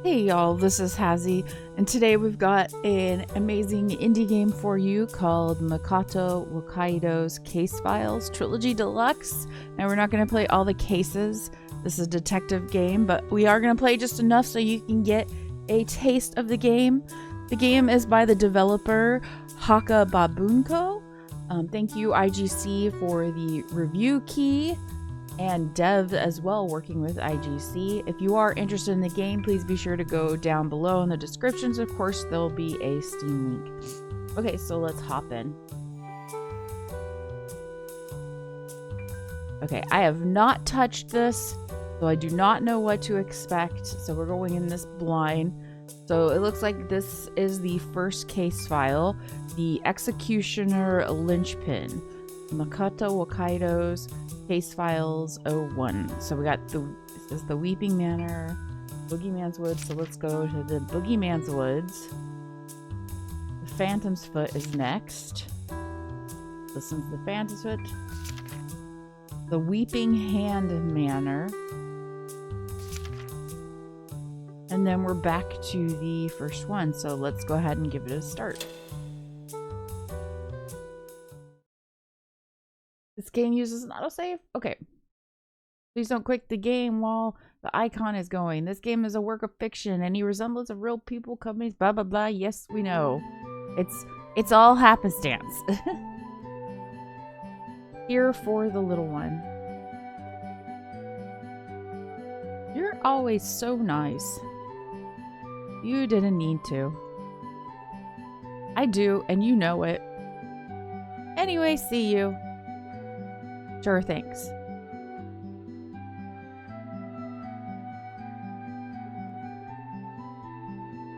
Hey y'all, this is Hazzie, and today we've got an amazing indie game for you called Makoto Wakaido's Case Files Trilogy Deluxe. Now we're not going to play all the cases, this is a detective game, but we are going to play just enough so you can get a taste of the game. The game is by the developer Haka Babunko. Thank you IGC for the review key. And Dev as well, working with IGC. If you are interested in the game, please be sure to go down below in the descriptions. Of course, there'll be a Steam link. Okay, so let's hop in. Okay, I have not touched this, so I do not know what to expect. So we're going in this blind. So it looks like this is the first case file, the Executioner Linchpin, Makoto Wakaido's Case Files 01. So we got this is the Weeping Manor, Boogeyman's Woods. So let's go to the Boogeyman's Woods. The Phantom's Foot is next. This one's the Phantom's Foot. The Weeping Hand Manor. And then we're back to the first one. So let's go ahead and give it a start. This game uses an autosave? Okay. Please don't quit the game while the icon is going. This game is a work of fiction. Any resemblance of real people, companies, blah, blah, blah. Yes, we know. It's all happenstance. Here for the little one. You're always so nice. You didn't need to. I do, and you know it. Anyway, see you. Sure, thanks.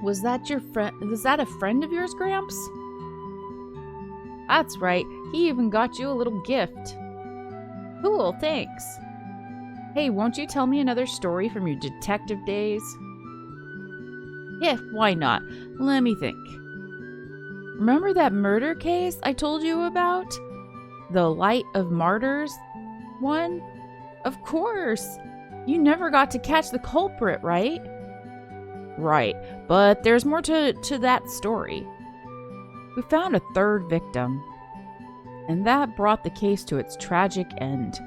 Was that your friend? Was that a friend of yours, Gramps? That's right. He even got you a little gift. Cool, thanks. Hey, won't you tell me another story from your detective days? Yeah, why not? Let me think. Remember that murder case I told you about? The Light of Martyrs one? Of course! You never got to catch the culprit, right? Right, but there's more to that story. We found a third victim, and that brought the case to its tragic end.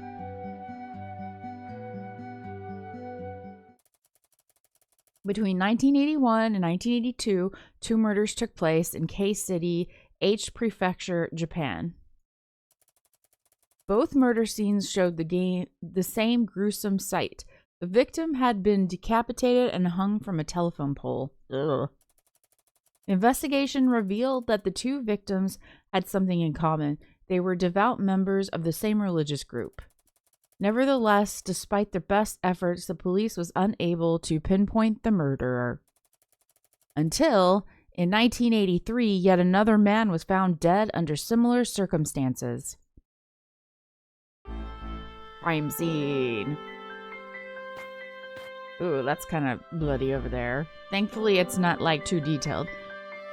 Between 1981 and 1982, 2 murders took place in Kei City, H Prefecture, Japan. Both murder scenes showed the same gruesome sight. The victim had been decapitated and hung from a telephone pole. Ugh. Investigation revealed that the 2 victims had something in common. They were devout members of the same religious group. Nevertheless, despite their best efforts, the police was unable to pinpoint the murderer. Until, in 1983, yet another man was found dead under similar circumstances. Crime scene. Ooh, that's kind of bloody over there. Thankfully, it's not like too detailed.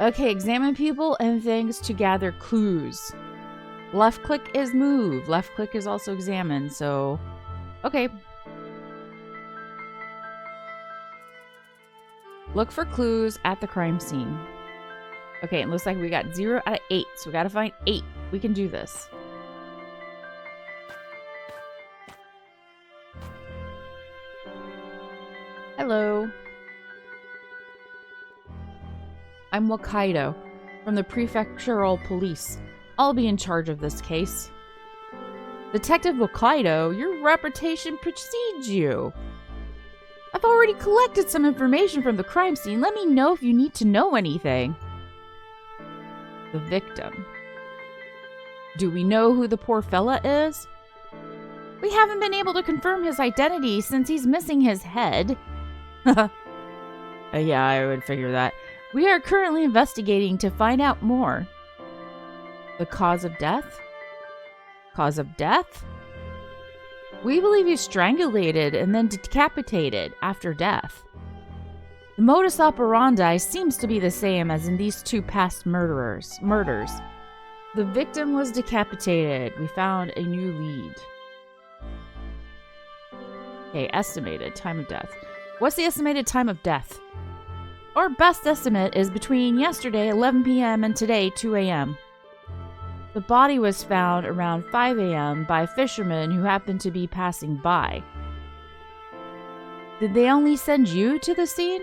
Okay, examine people and things to gather clues. Left click is move. Left click is also examine, so... Okay. Look for clues at the crime scene. Okay, it looks like we got 0 out of 8, so we gotta find 8. We can do this. Hello. I'm Wakaido, from the prefectural police. I'll be in charge of this case. Detective Wakaido, your reputation precedes you. I've already collected some information from the crime scene. Let me know if you need to know anything. The victim. Do we know who the poor fella is? We haven't been able to confirm his identity since he's missing his head. Yeah, I would figure that. We are currently investigating to find out more. The cause of death? Cause of death? We believe he's strangulated and then decapitated after death. The modus operandi seems to be the same as in these 2 past murders. The victim was decapitated. We found a new lead. Okay, estimated time of death. What's the estimated time of death? Our best estimate is between yesterday 11 p.m. and today 2 a.m. The body was found around 5 a.m. by fishermen who happened to be passing by. Did they only send you to the scene?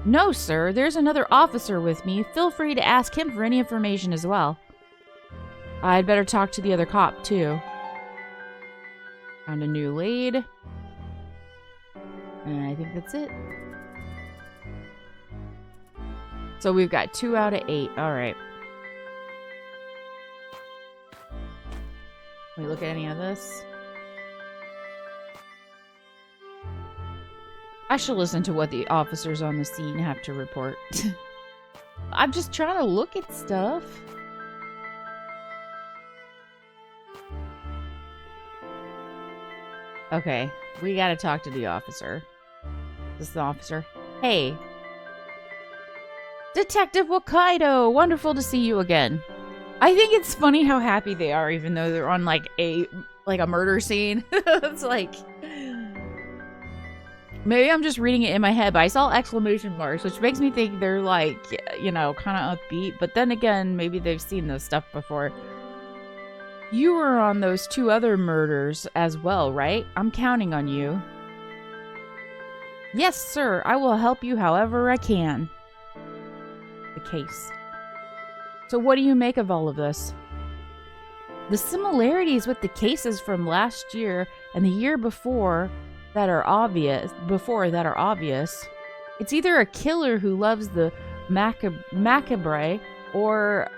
No, sir. There's another officer with me. Feel free to ask him for any information as well. I'd better talk to the other cop, too. Found a new lead. And I think that's it. So we've got 2 out of 8. Alright. Can we look at any of this? I should listen to what the officers on the scene have to report. I'm just trying to look at stuff. Okay, we gotta talk to the officer. This is the officer. Hey. Detective Wakaido! Wonderful to see you again. I think it's funny how happy they are even though they're on like a murder scene. It's like... Maybe I'm just reading it in my head, but I saw exclamation marks, which makes me think they're like, you know, kind of upbeat. But then again, maybe they've seen this stuff before. You were on those 2 other murders as well, right? I'm counting on you. Yes, sir. I will help you however I can. The case. So what do you make of all of this? The similarities with the cases from last year and the year before that are obvious. It's either a killer who loves the macabre or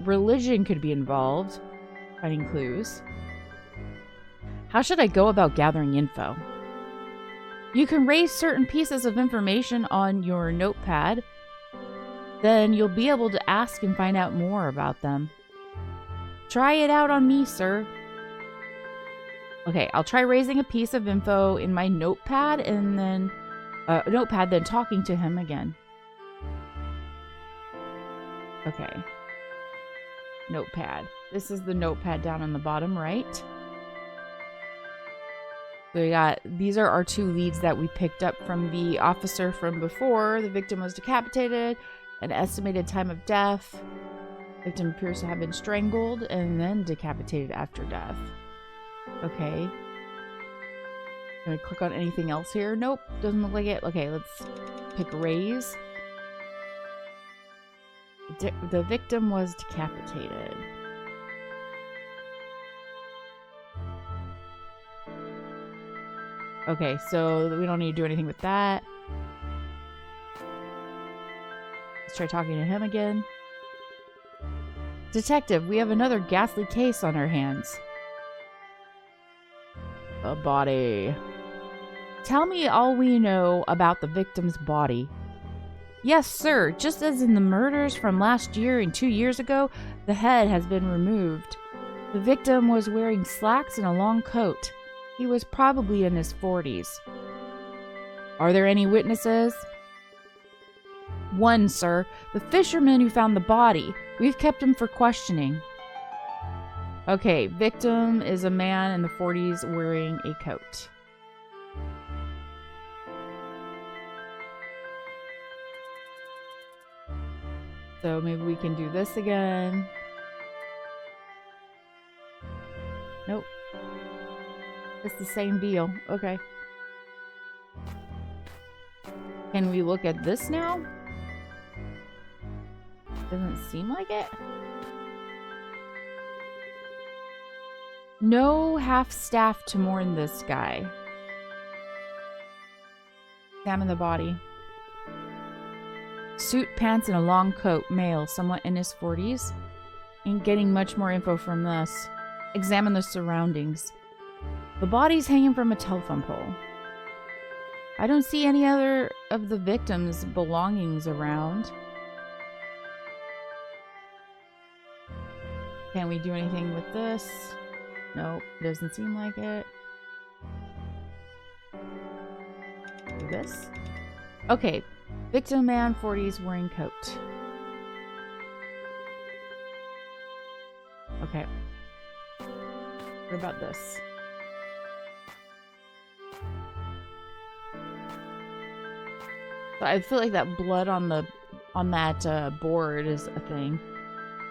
religion could be involved. Finding clues. How should I go about gathering info? You can raise certain pieces of information on your notepad. Then you'll be able to ask and find out more about them. Try it out on me, sir. Okay, I'll try raising a piece of info in my notepad and then then talking to him again. Okay. Notepad. This is the notepad down on the bottom right. So these are our 2 leads that we picked up from the officer from before. The victim was decapitated, an estimated time of death. Victim appears to have been strangled and then decapitated after death. Okay. Can I click on anything else here? Nope, doesn't look like it. Okay, let's pick raise. The victim was decapitated. Okay, so we don't need to do anything with that. Let's try talking to him again. Detective, we have another ghastly case on our hands. A body. Tell me all we know about the victim's body. Yes, sir. Just as in the murders from last year and 2 years ago, the head has been removed. The victim was wearing slacks and a long coat. He was probably in his 40s. Are there any witnesses? One, sir. The fisherman who found the body. We've kept him for questioning. Okay, victim is a man in the 40s wearing a coat. So maybe we can do this again. Nope. It's the same deal. Okay. Can we look at this now? Doesn't seem like it. No half-staff to mourn this guy. Examine the body. Suit, pants, and a long coat. Male, somewhat in his 40s. Ain't getting much more info from this. Examine the surroundings. The body's hanging from a telephone pole. I don't see any other of the victim's belongings around. Can we do anything with this? Nope, doesn't seem like it. Do this? Okay, victim man, 40s, wearing coat. Okay. What about this? But I feel like that blood on that board is a thing.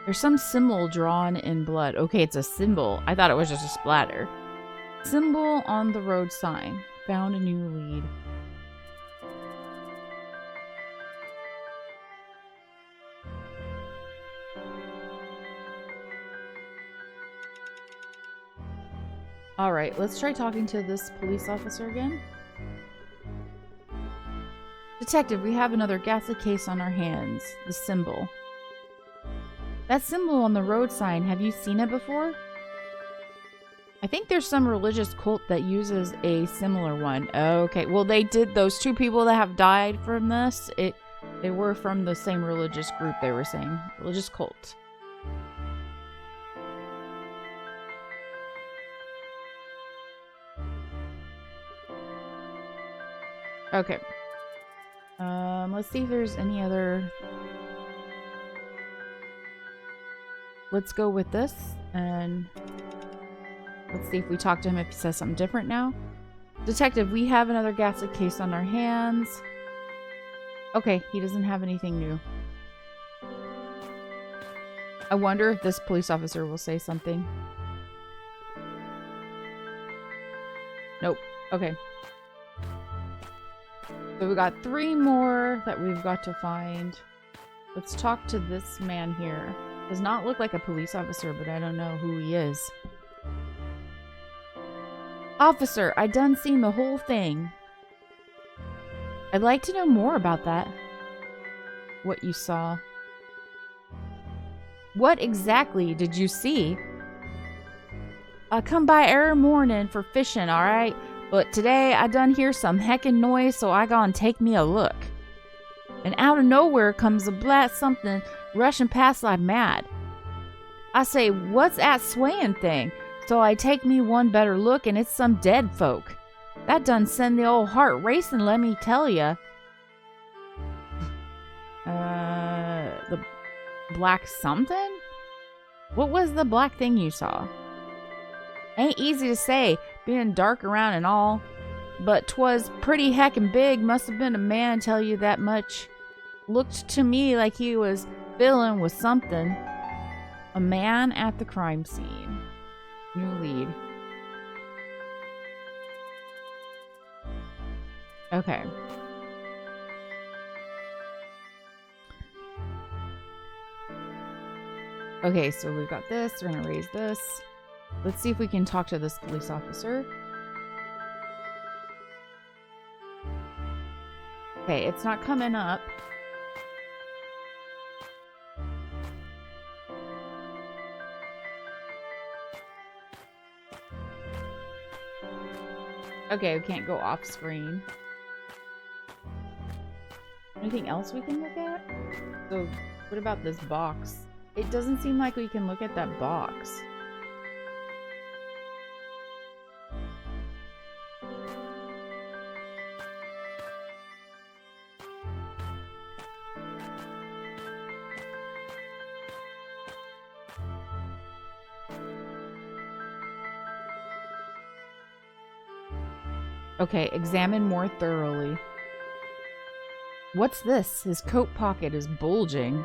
There's some symbol drawn in blood. Okay, it's a symbol. I thought it was just a splatter. Symbol on the road sign. Found a new lead. Alright, let's try talking to this police officer again. Detective, we have another ghastly case on our hands. The symbol. That symbol on the road sign, have you seen it before? I think there's some religious cult that uses a similar one. Okay, well they did, those two people that have died from this, they were from the same religious group, they were saying. Religious cult. Okay. Let's see if there's any other... Let's go with this, and let's see if we talk to him if he says something different now. Detective, we have another ghastly case on our hands. Okay, he doesn't have anything new. I wonder if this police officer will say something. Nope. Okay. So we got 3 more that we've got to find. Let's talk to this man here. Does not look like a police officer, but I don't know who he is. Officer, I done seen the whole thing. I'd like to know more about that. What you saw. What exactly did you see? I come by every morning for fishing, alright? But today I done hear some heckin' noise, so I gone take me a look. And out of nowhere comes a black something rushing past like mad. I say, what's that swaying thing? So I take me one better look, and it's some dead folk. That done send the old heart racing, let me tell ya. The black something? What was the black thing you saw? Ain't easy to say, being dark around and all. But 'twas pretty heckin' big, must have been a man, tell you that much. Looked to me like he was fiddling with something. A man at the crime scene. New lead. Okay. Okay, so we've got this. We're gonna raise this. Let's see if we can talk to this police officer. Okay, it's not coming up. Okay, we can't go off screen. Anything else we can look at? So, what about this box? It doesn't seem like we can look at that box. Okay, examine more thoroughly. What's this? His coat pocket is bulging.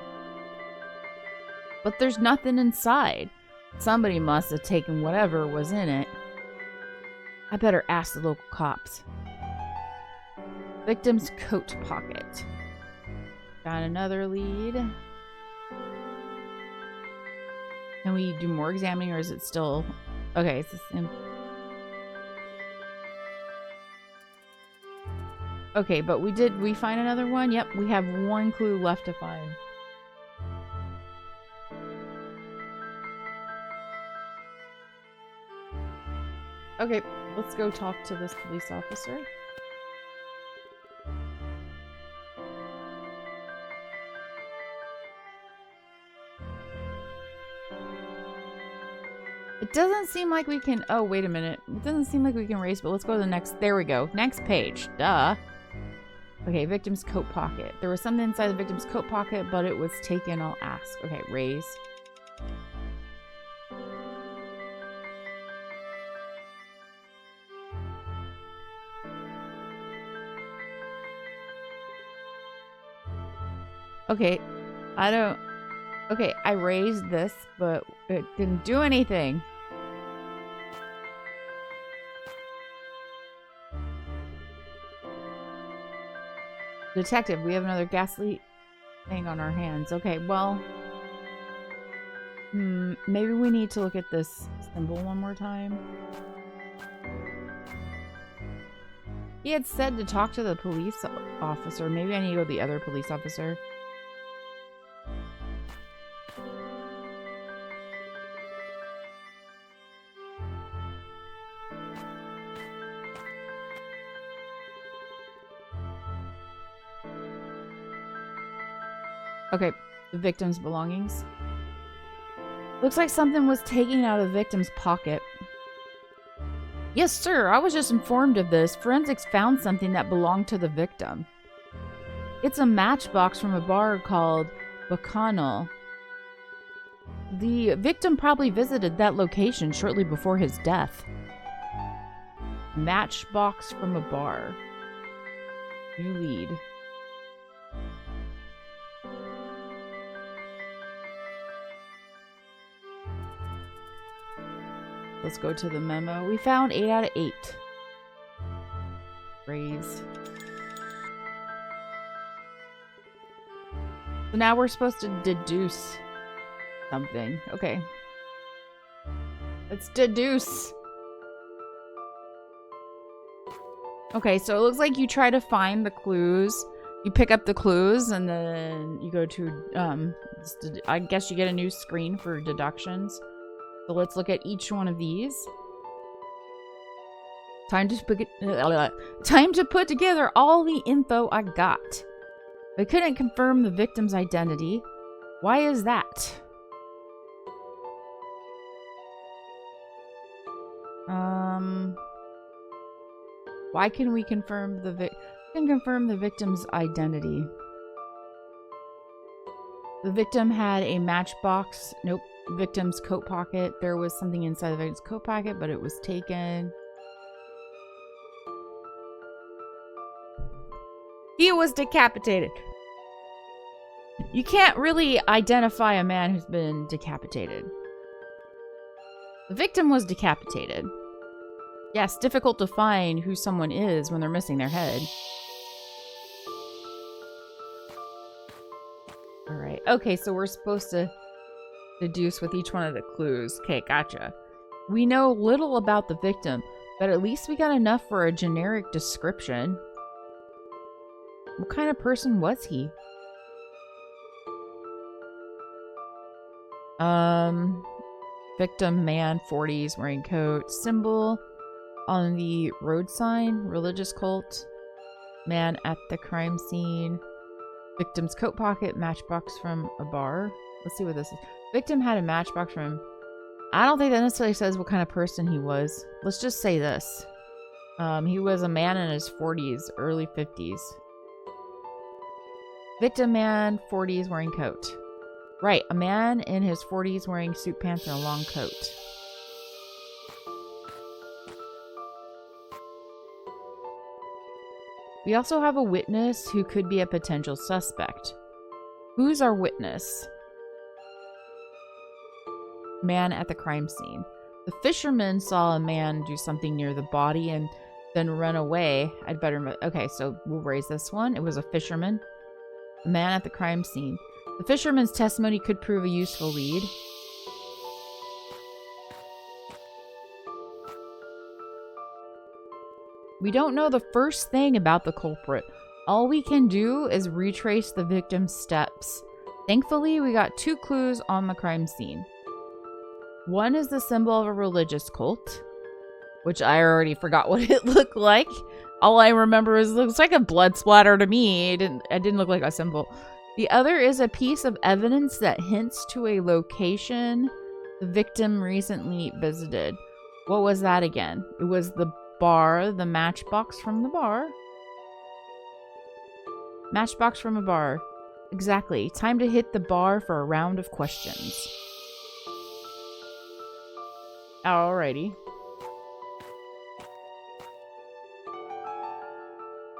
But there's nothing inside. Somebody must have taken whatever was in it. I better ask the local cops. Victim's coat pocket. Got another lead. Can we do more examining, or is it still... Okay, it's the same... Okay, but did we find another one? Yep, we have one clue left to find. Okay, let's go talk to this police officer. It doesn't seem like we can... Oh, wait a minute. It doesn't seem like we can raise, but let's go to the next... There we go. Next page. Duh. Okay, victim's coat pocket. There was something inside the victim's coat pocket, but it was taken. I'll ask. Okay, raise. Okay, I don't... Okay, I raised this, but it didn't do anything. Detective, we have another ghastly thing on our hands. Okay, well... maybe we need to look at this symbol one more time. He had said to talk to the police officer. Maybe I need to go to the other police officer. Okay, the victim's belongings. Looks like something was taken out of the victim's pocket. Yes, sir. I was just informed of this. Forensics found something that belonged to the victim. It's a matchbox from a bar called Bacano. The victim probably visited that location shortly before his death. Matchbox from a bar. New lead. Let's go to the memo. We found 8 out of 8. Praise. So now we're supposed to deduce something. Okay. Let's deduce. Okay, so it looks like you try to find the clues. You pick up the clues and then you go to, I guess you get a new screen for deductions. So let's look at each one of these. Time to put together all the info I got. I couldn't confirm the victim's identity. Why is that? Why can we confirm the victim's identity? The victim had a matchbox. Nope. Victim's coat pocket. There was something inside the victim's coat pocket, but it was taken. He was decapitated. You can't really identify a man who's been decapitated. The victim was decapitated. Yes, difficult to find who someone is when they're missing their head. Alright, okay, so we're supposed to deduce with each one of the clues. Okay, gotcha. We know little about the victim, but at least we got enough for a generic description. What kind of person was he? Victim, man, 40s, wearing coat. Symbol on the road sign, religious cult. Man at the crime scene. Victim's coat pocket, matchbox from a bar. Let's see what this is. Victim had a matchbox from... I don't think that necessarily says what kind of person he was. Let's just say this. He was a man in his 40s, early 50s. Victim man, 40s, wearing coat. Right, a man in his 40s wearing suit pants and a long coat. We also have a witness who could be a potential suspect. Who's our witness? Man at the crime scene. The fisherman saw a man do something near the body and then run away. I'd better... Okay, so we'll raise this one. It was a fisherman. A man at the crime scene. The fisherman's testimony could prove a useful lead. We don't know the first thing about the culprit. All we can do is retrace the victim's steps. Thankfully, we got 2 clues on the crime scene. One is the symbol of a religious cult, which I already forgot what it looked like. All I remember is it looks like a blood splatter to me. It didn't look like a symbol. The other is a piece of evidence that hints to a location the victim recently visited. What was that again? It was the bar, the matchbox from the bar. Matchbox from a bar. Exactly. Time to hit the bar for a round of questions. Alrighty.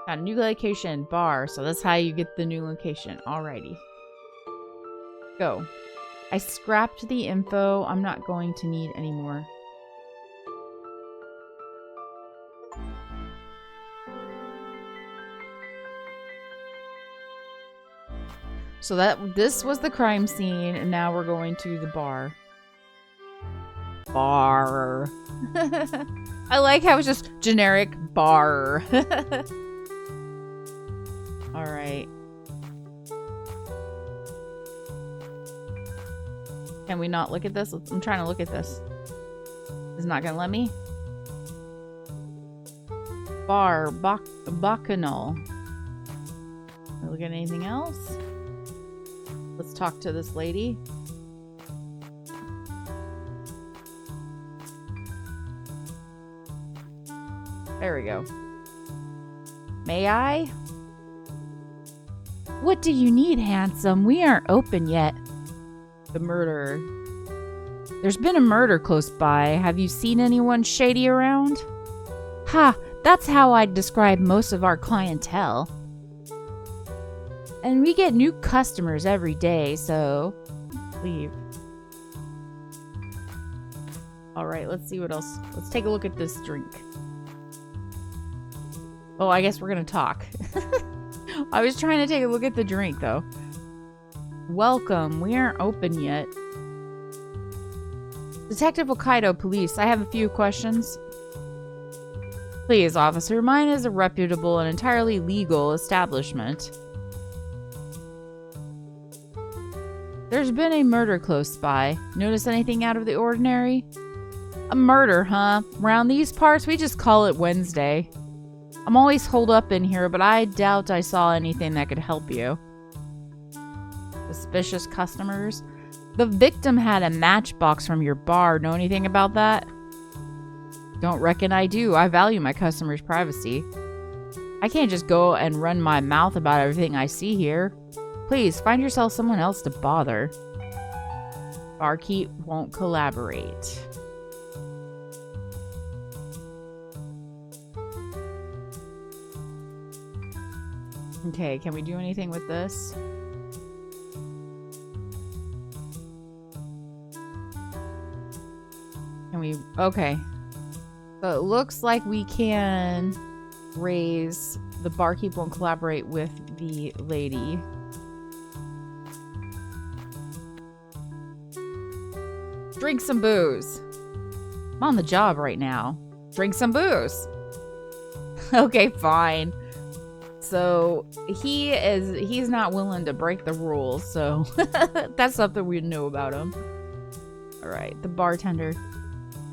Got a new location, bar. So that's how you get the new location. Alrighty. Go. I scrapped the info. I'm not going to need any more. So this was the crime scene, and now we're going to the bar. Bar. I like how it's just generic bar. Alright. Can we not look at this? I'm trying to look at this. It's not gonna let me. Bar. Bacchanal. Can we look at anything else? Let's talk to this lady. There we go. May I? What do you need, handsome? We aren't open yet. The murderer. There's been a murder close by. Have you seen anyone shady around? Ha! That's how I'd describe most of our clientele. And we get new customers every day, so leave. Alright, let's see what else. Let's take a look at this drink. Oh, I guess we're gonna talk. I was trying to take a look at the drink, though. Welcome. We aren't open yet. Detective Wakaido, police. I have a few questions. Please, officer. Mine is a reputable and entirely legal establishment. There's been a murder close by. Notice anything out of the ordinary? A murder, huh? Around these parts, we just call it Wednesday. I'm always holed up in here, but I doubt I saw anything that could help you. Suspicious customers? The victim had a matchbox from your bar. Know anything about that? Don't reckon I do. I value my customers' privacy. I can't just go and run my mouth about everything I see here. Please, find yourself someone else to bother. Barkeep won't collaborate. Okay, can we do anything with this? Can we... Okay. So it looks like we can raise... The barkeep won't collaborate with the lady. Drink some booze. I'm on the job right now. Drink some booze. Okay, fine. So he's not willing to break the rules, so that's something we know about him. Alright, the bartender.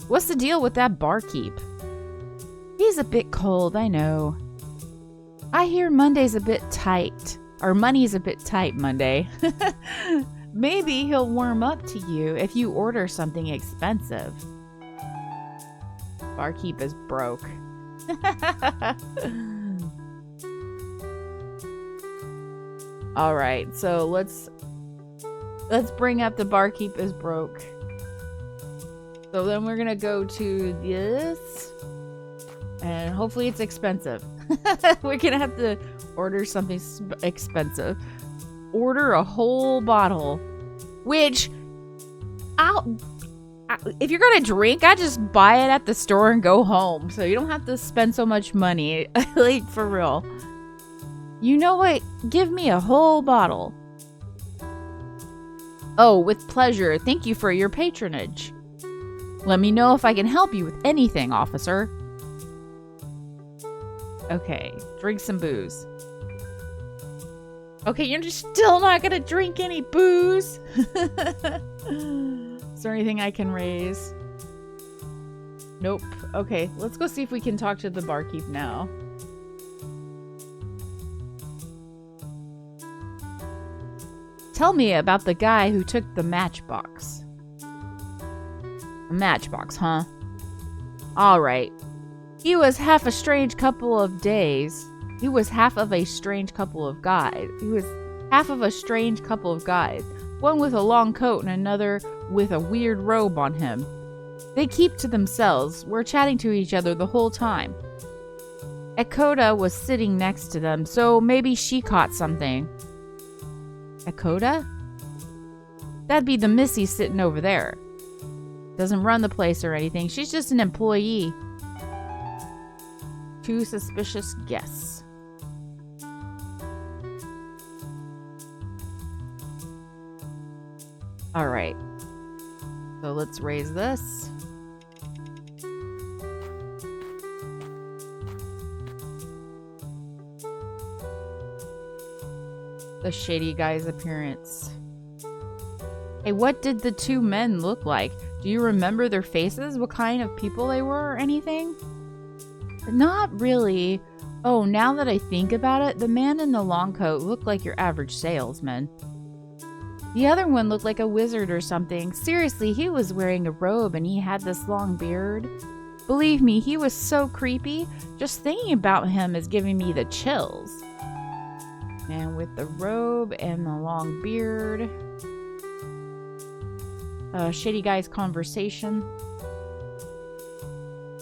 What's the deal with that barkeep? He's a bit cold, I know. I hear Monday's a bit tight. Or money's a bit tight Monday. Maybe he'll warm up to you if you order something expensive. Barkeep is broke. Alright, so let's bring up the barkeep is broke. So then we're gonna go to this. And hopefully it's expensive. We're gonna have to order something expensive. Order a whole bottle. Which, if you're gonna drink, I just buy it at the store and go home. So you don't have to spend so much money. Like, for real. You know what? Give me a whole bottle. Oh, with pleasure. Thank you for your patronage. Let me know if I can help you with anything, officer. Okay, drink some booze. Okay, you're just still not gonna drink any booze? Is there anything I can raise? Nope. Okay, let's go see if we can talk to the barkeep now. Tell me about the guy who took the matchbox. A matchbox, huh? Alright. He was half a strange couple of days. He was half of a strange couple of guys. One with a long coat and another with a weird robe on him. They keep to themselves. We're chatting to each other the whole time. Ekota was sitting next to them, so maybe she caught something. Ekota? That'd be the Missy sitting over there. Doesn't run the place or anything. She's just an employee. 2 suspicious guests. All right. So let's raise this. The shady guy's appearance. Hey, what did the 2 men look like? Do you remember their faces? What kind of people they were or anything? Not really. Oh, now that I think about it, the man in the long coat looked like your average salesman. The other one looked like a wizard or something. Seriously, he was wearing a robe and he had this long beard. Believe me, he was so creepy. Just thinking about him is giving me the chills. And with the robe and the long beard. Shady guy's conversation.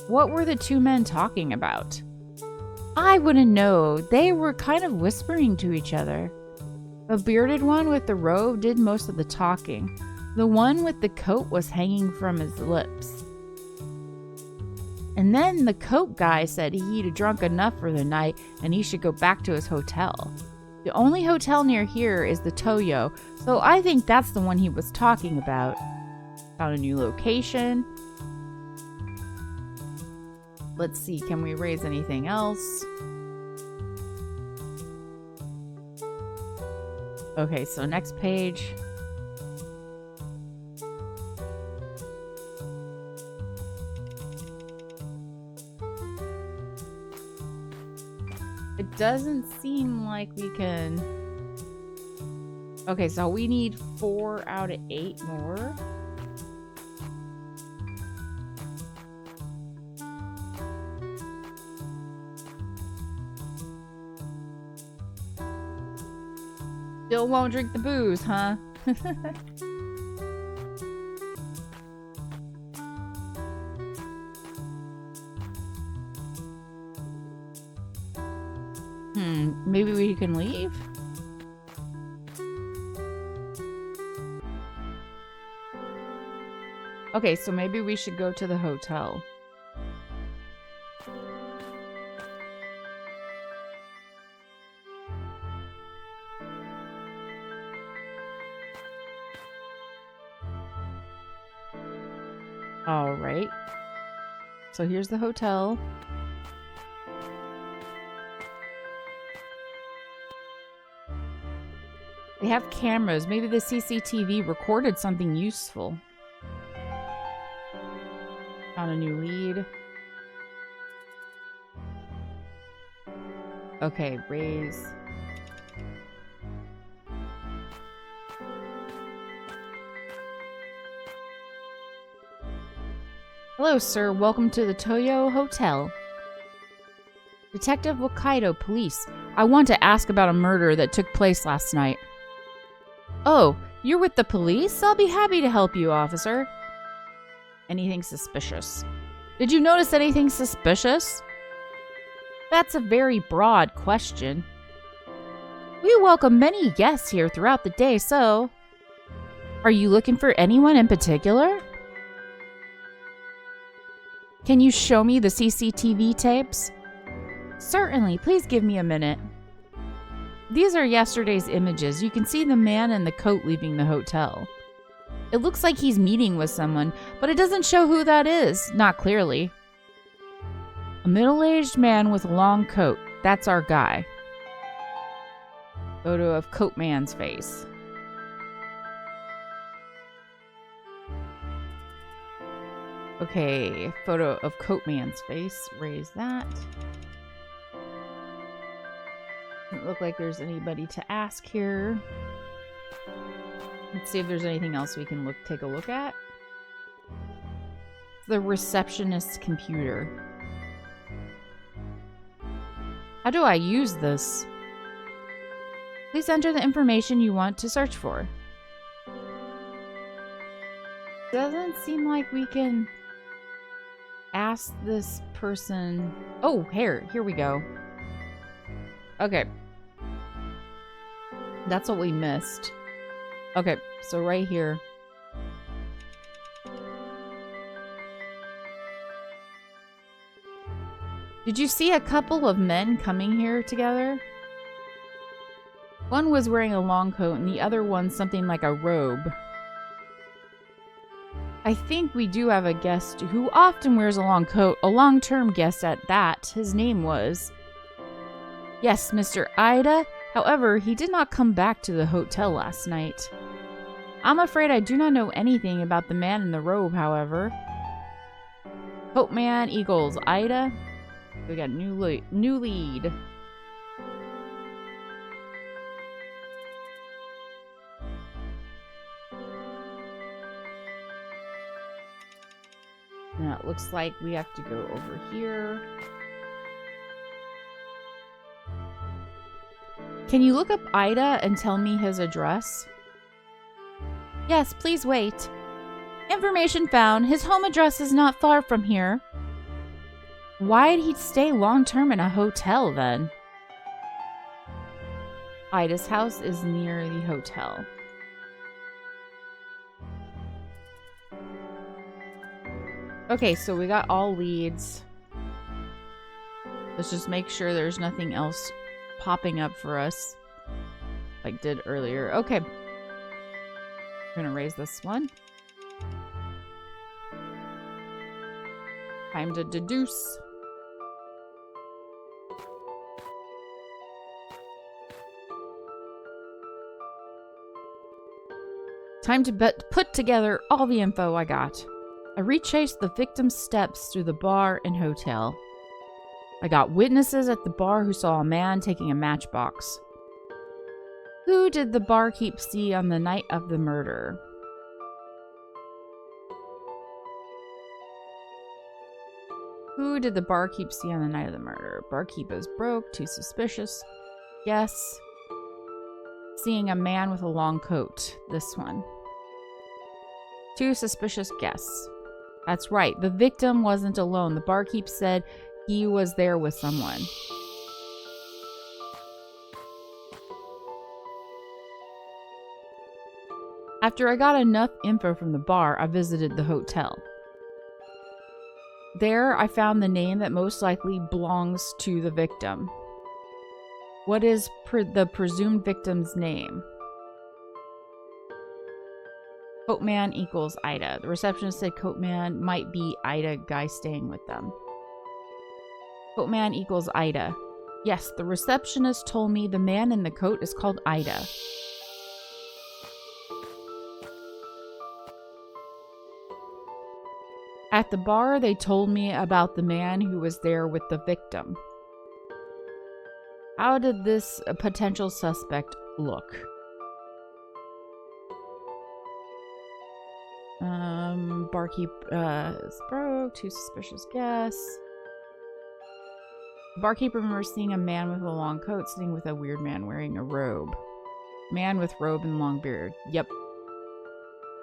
What were the 2 men talking about? I wouldn't know. They were kind of whispering to each other. The bearded one with the robe did most of the talking. The one with the coat was hanging from his lips. And then the coat guy said he'd drunk enough for the night and he should go back to his hotel. The only hotel near here is the Toyo, so I think that's the one he was talking about. Found a new location. Let's see, can we raise anything else? Okay, so next page. It doesn't seem like we can... Okay, so we need 4 out of 8 more. Still won't drink the booze, huh? Maybe we can leave? Okay, so maybe we should go to the hotel. All right. So here's the hotel. They have cameras. Maybe the CCTV recorded something useful. Found a new lead. Okay, raise. Hello, sir. Welcome to the Toyo Hotel. Detective Wakaido, police. I want to ask about a murder that took place last night. Oh, you're with the police? I'll be happy to help you, officer. Anything suspicious? Did you notice anything suspicious? That's a very broad question. We welcome many guests here throughout the day, so... Are you looking for anyone in particular? Can you show me the CCTV tapes? Certainly, please give me a minute. These are yesterday's images. You can see the man in the coat leaving the hotel. It looks like he's meeting with someone, but it doesn't show who that is, not clearly. A middle-aged man with a long coat. That's our guy. Photo of Coat Man's face. Okay, photo of Coat Man's face. Raise that. Doesn't look like there's anybody to ask here. Let's see if there's anything else we can take a look at. The receptionist's computer. How do I use this? Please enter the information you want to search for. Doesn't seem like we can ask this person. Oh, here we go. Okay. That's what we missed. Okay, so right here. Did you see a couple of men coming here together? One was wearing a long coat and the other one something like a robe. I think we do have a guest who often wears a long coat, a long-term guest at that. His name was... Yes, Mr. Ida. However, he did not come back to the hotel last night. I'm afraid I do not know anything about the man in the robe, however. Coat Man equals Ida. We got new lead. Now it looks like we have to go over here. Can you look up Ida and tell me his address? Yes, please wait. Information found. His home address is not far from here. Why'd he stay long-term in a hotel then? Ida's house is near the hotel. Okay, so we got all leads. Let's just make sure there's nothing else popping up for us like did earlier. Okay. We're gonna raise this one. Time to deduce. Time to put together all the info I got. I retraced the victim's steps through the bar and hotel. I got witnesses at the bar who saw a man taking a matchbox. Who did the barkeep see on the night of the murder? Who did the barkeep see on the night of the murder? Barkeep is broke, too suspicious. Yes. Seeing a man with a long coat. This one. Too suspicious guess. That's right. The victim wasn't alone. The barkeep said he was there with someone. After I got enough info from the bar, I visited the hotel. There, I found the name that most likely belongs to the victim. What is the presumed victim's name? Coatman equals Ida. The receptionist said Coatman might be Ida guy staying with them. Coatman equals Ida. Yes, the receptionist told me the man in the coat is called Ida. At the bar, they told me about the man who was there with the victim. How did this potential suspect look? Barkeep is broke, too suspicious guess. Barkeep remembers seeing a man with a long coat sitting with a weird man wearing a robe. Man with robe and long beard. Yep.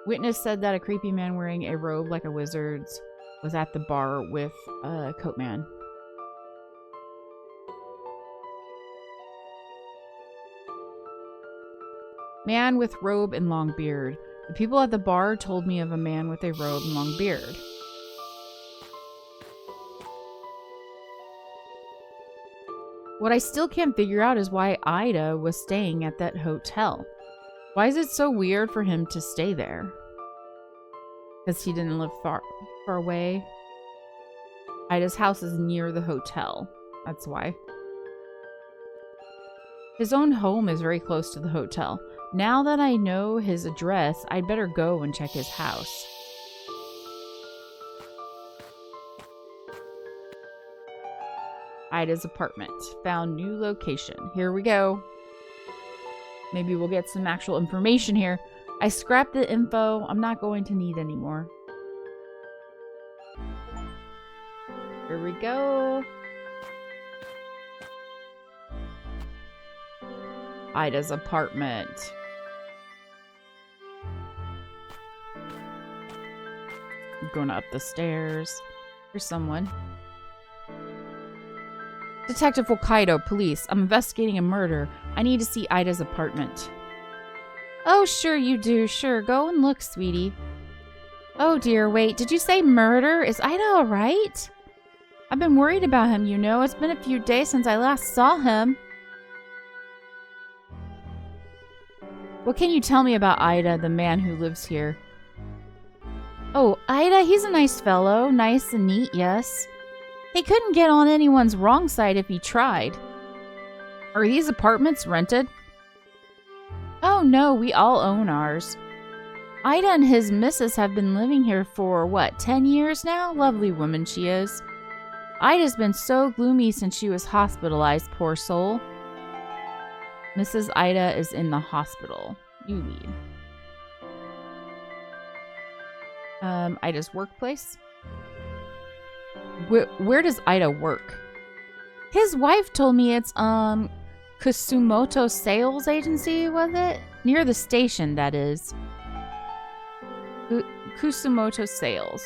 Witness said that a creepy man wearing a robe like a wizard's was at the bar with a coat man. Man with robe and long beard. The people at the bar told me of a man with a robe and long beard. What I still can't figure out is why Ida was staying at that hotel. Why is it so weird for him to stay there? Because he didn't live far away. Ida's house is near the hotel. That's why. His own home is very close to the hotel. Now that I know his address, I'd better go and check his house. Ida's apartment. Found new location. Here we go. Maybe we'll get some actual information here. I scrapped the info I'm not going to need anymore. Here we go. Ida's apartment. I'm going up the stairs. Here's someone. Detective Wakaido, police. I'm investigating a murder. I need to see Ida's apartment. Oh, sure you do. Sure, go and look, sweetie. Oh dear, wait, did you say murder? Is Ida alright? I've been worried about him, you know. It's been a few days since I last saw him. What can you tell me about Ida, the man who lives here? Oh, Ida, he's a nice fellow. Nice and neat, yes. He couldn't get on anyone's wrong side if he tried. Are these apartments rented? Oh no, we all own ours. Ida and his missus have been living here for, what, 10 years now? Lovely woman she is. Ida's been so gloomy since she was hospitalized, poor soul. Mrs. Ida is in the hospital. You lead. Ida's workplace? Where does Ida work? His wife told me it's, Kusumoto Sales Agency, was it? Near the station, that is. Kusumoto Sales.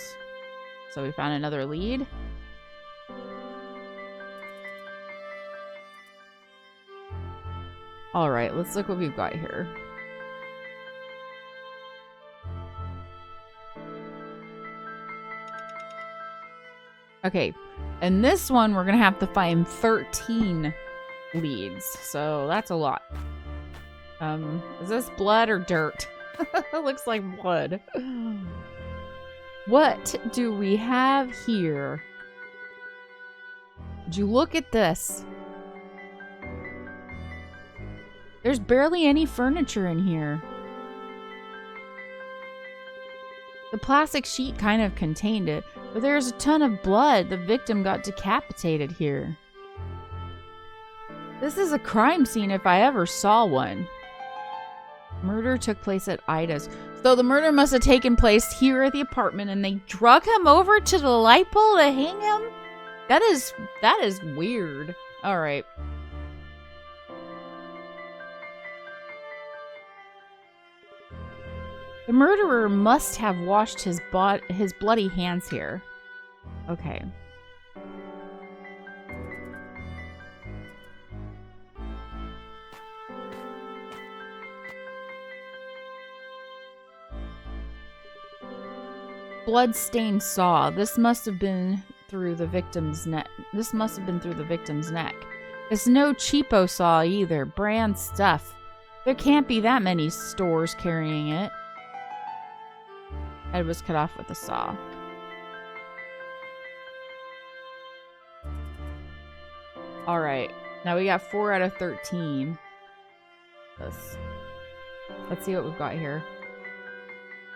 So we found another lead. Alright, let's look what we've got here. Okay, and this one we're gonna have to find 13 leads, so that's a lot. Is this blood or dirt? It looks like blood. What do we have here? Would you look at this? There's barely any furniture in here. The plastic sheet kind of contained it, but there's a ton of blood. The victim got decapitated here. This is a crime scene if I ever saw one. Murder took place at Ida's. So the murder must have taken place here at the apartment and they drug him over to the light pole to hang him? That is weird. All right. The murderer must have washed his bloody hands here. Okay. Blood-stained saw. This must have been through the victim's neck. This must have been through the victim's neck. It's no cheapo saw either. Brand stuff. There can't be that many stores carrying it. Head was cut off with a saw. Alright. Now we got 4 out of 13. Let's see what we've got here.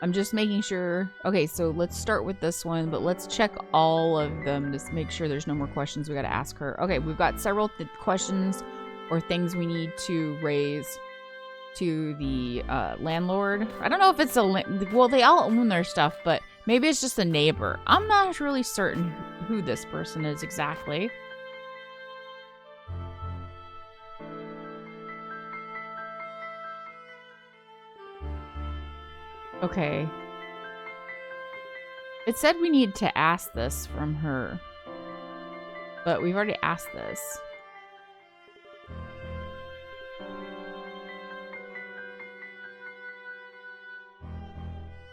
I'm just making sure. Okay, so let's start with this one, but let's check all of them to make sure there's no more questions we got to ask her. Okay, we've got several questions or things we need to raise to the landlord. I don't know if it's well, they all own their stuff, but maybe it's just a neighbor. I'm not really certain who this person is exactly. Okay. It said we need to ask this from her. But we've already asked this.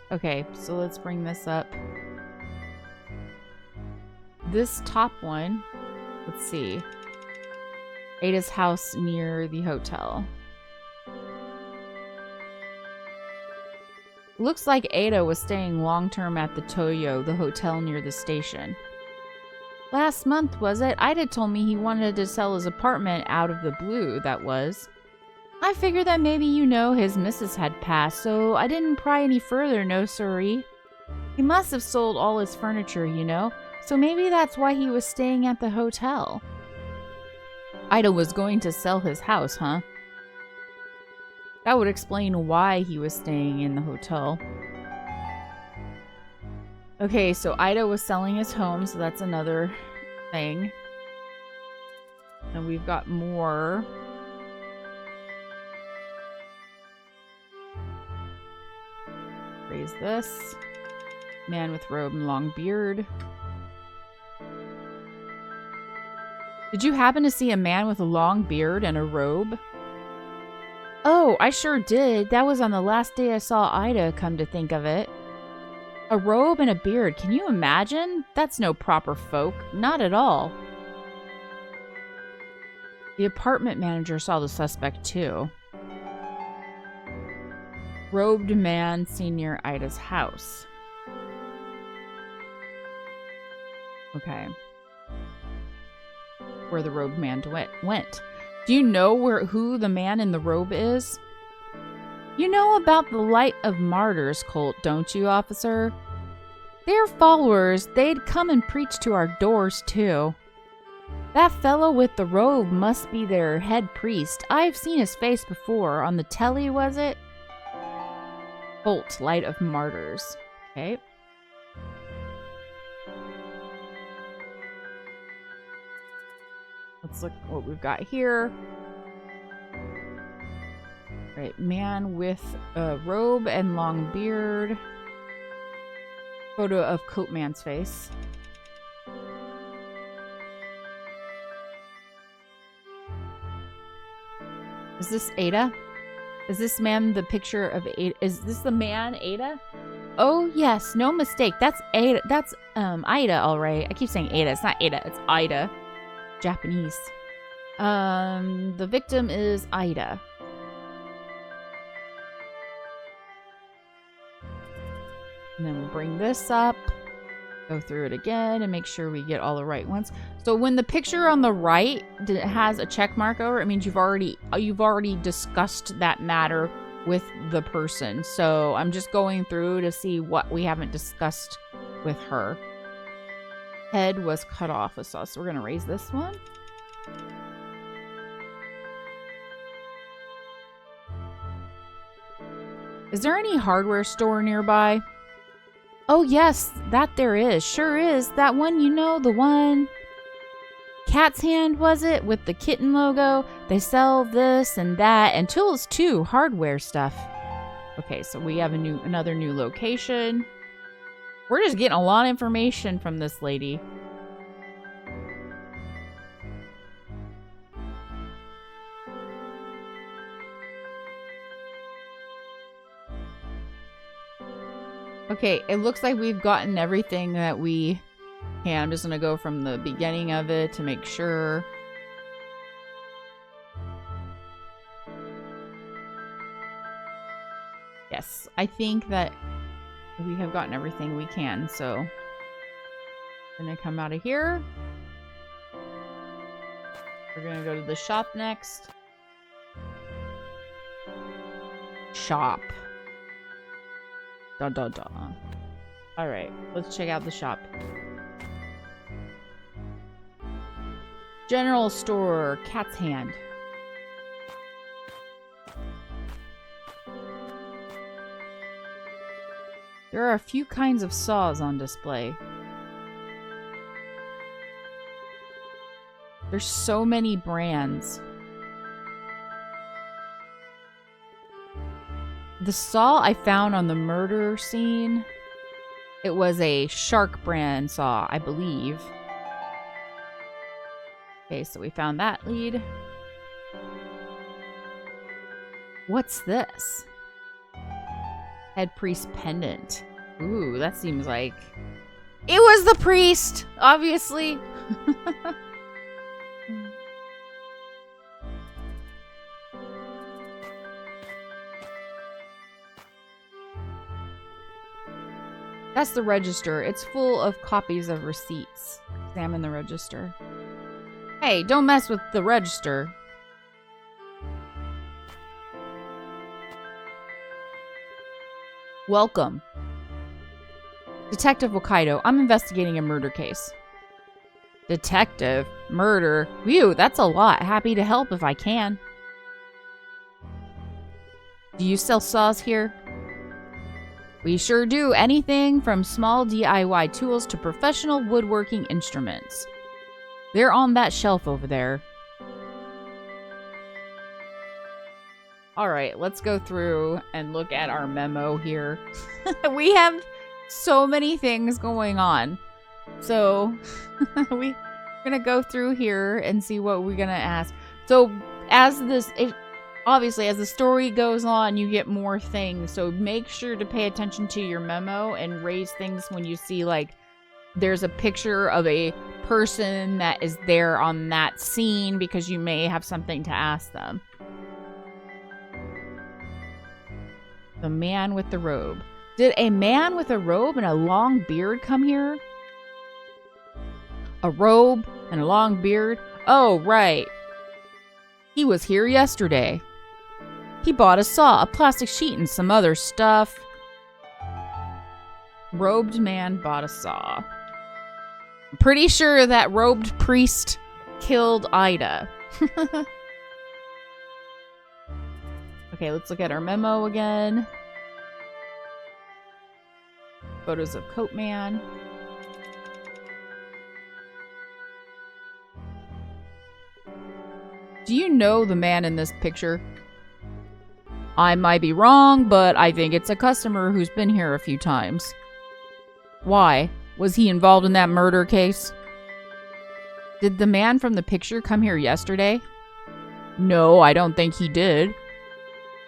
Okay, so let's bring this up. This top one, let's see. Ada's house near the hotel. Looks like Ada was staying long-term at the Toyo, the hotel near the station. Last month, was it? Ida told me he wanted to sell his apartment out of the blue, that was. I figured that maybe you know his missus had passed, so I didn't pry any further, no siree. He must have sold all his furniture, you know, so maybe that's why he was staying at the hotel. Ida was going to sell his house, huh? That would explain why he was staying in the hotel. Okay, so Ida was selling his home, so that's another thing. And we've got more. Raise this. Man with robe and long beard. Did you happen to see a man with a long beard and a robe? Oh, I sure did. That was on the last day I saw Ida, come to think of it. A robe and a beard. Can you imagine? That's no proper folk. Not at all. The apartment manager saw the suspect, too. Robed man seen near Ida's house. Okay. Where the robed man went. Do you know who the man in the robe is? You know about the Light of Martyrs cult, don't you, officer? They're followers. They'd come and preach to our doors, too. That fellow with the robe must be their head priest. I've seen his face before. On the telly, was it? Cult, Light of Martyrs. Okay. Let's look what we've got here. Right, man with a robe and long beard. Photo of Coat Man's face. Is this Ada? Is this man the picture of Ada? Is this the man, Ada? Oh, yes, no mistake. That's Ada. That's Ida, all right. I keep saying Ada. It's not Ada. It's Ida. Japanese. The victim is Ida. And then we'll bring this up, go through it again, and make sure we get all the right ones. So when the picture on the right has a check mark over, it means you've already discussed that matter with the person. So I'm just going through to see what we haven't discussed with her. Head was cut off. So we're going to raise this one. Is there any hardware store nearby? Oh, yes, that there is. Sure is. That one, you know, the one. Cat's Hand, was it? With the kitten logo. They sell this and that. And tools, too. Hardware stuff. Okay, so we have another new location. We're just getting a lot of information from this lady. Okay, it looks like we've gotten everything that we can. I'm just going to go from the beginning of it to make sure. Yes, I think that we have gotten everything we can, so I'm going to come out of here. We're going to go to the shop next. Shop. Dun dun dun. Alright, let's check out the shop. General store, Cat's Hand. There are a few kinds of saws on display. There's so many brands. The saw I found on the murder scene, it was a Shark brand saw, I believe. Okay, so we found that lead. What's this? Head priest pendant. Ooh, that seems like... It was the priest! Obviously! That's the register. It's full of copies of receipts. Examine the register. Hey, don't mess with the register. Welcome. Detective Wakaido. I'm investigating a murder case. Detective? Murder? Phew, that's a lot. Happy to help if I can. Do you sell saws here? We sure do. Anything from small DIY tools to professional woodworking instruments. They're on that shelf over there. Alright, let's go through and look at our memo here. We have so many things going on. So, we're going to go through here and see what we're going to ask. So, as this... Obviously, as the story goes on, you get more things. So make sure to pay attention to your memo and raise things when you see, like, there's a picture of a person that is there on that scene because you may have something to ask them. The man with the robe. Did a man with a robe and a long beard come here? A robe and a long beard? Oh, right. He was here yesterday. He bought a saw, a plastic sheet, and some other stuff. Robed man bought a saw. I'm pretty sure that robed priest killed Ida. Okay, let's look at our memo again. Photos of Coat Man. Do you know the man in this picture? I might be wrong, but I think it's a customer who's been here a few times. Why? Was he involved in that murder case? Did the man from the picture come here yesterday? No, I don't think he did.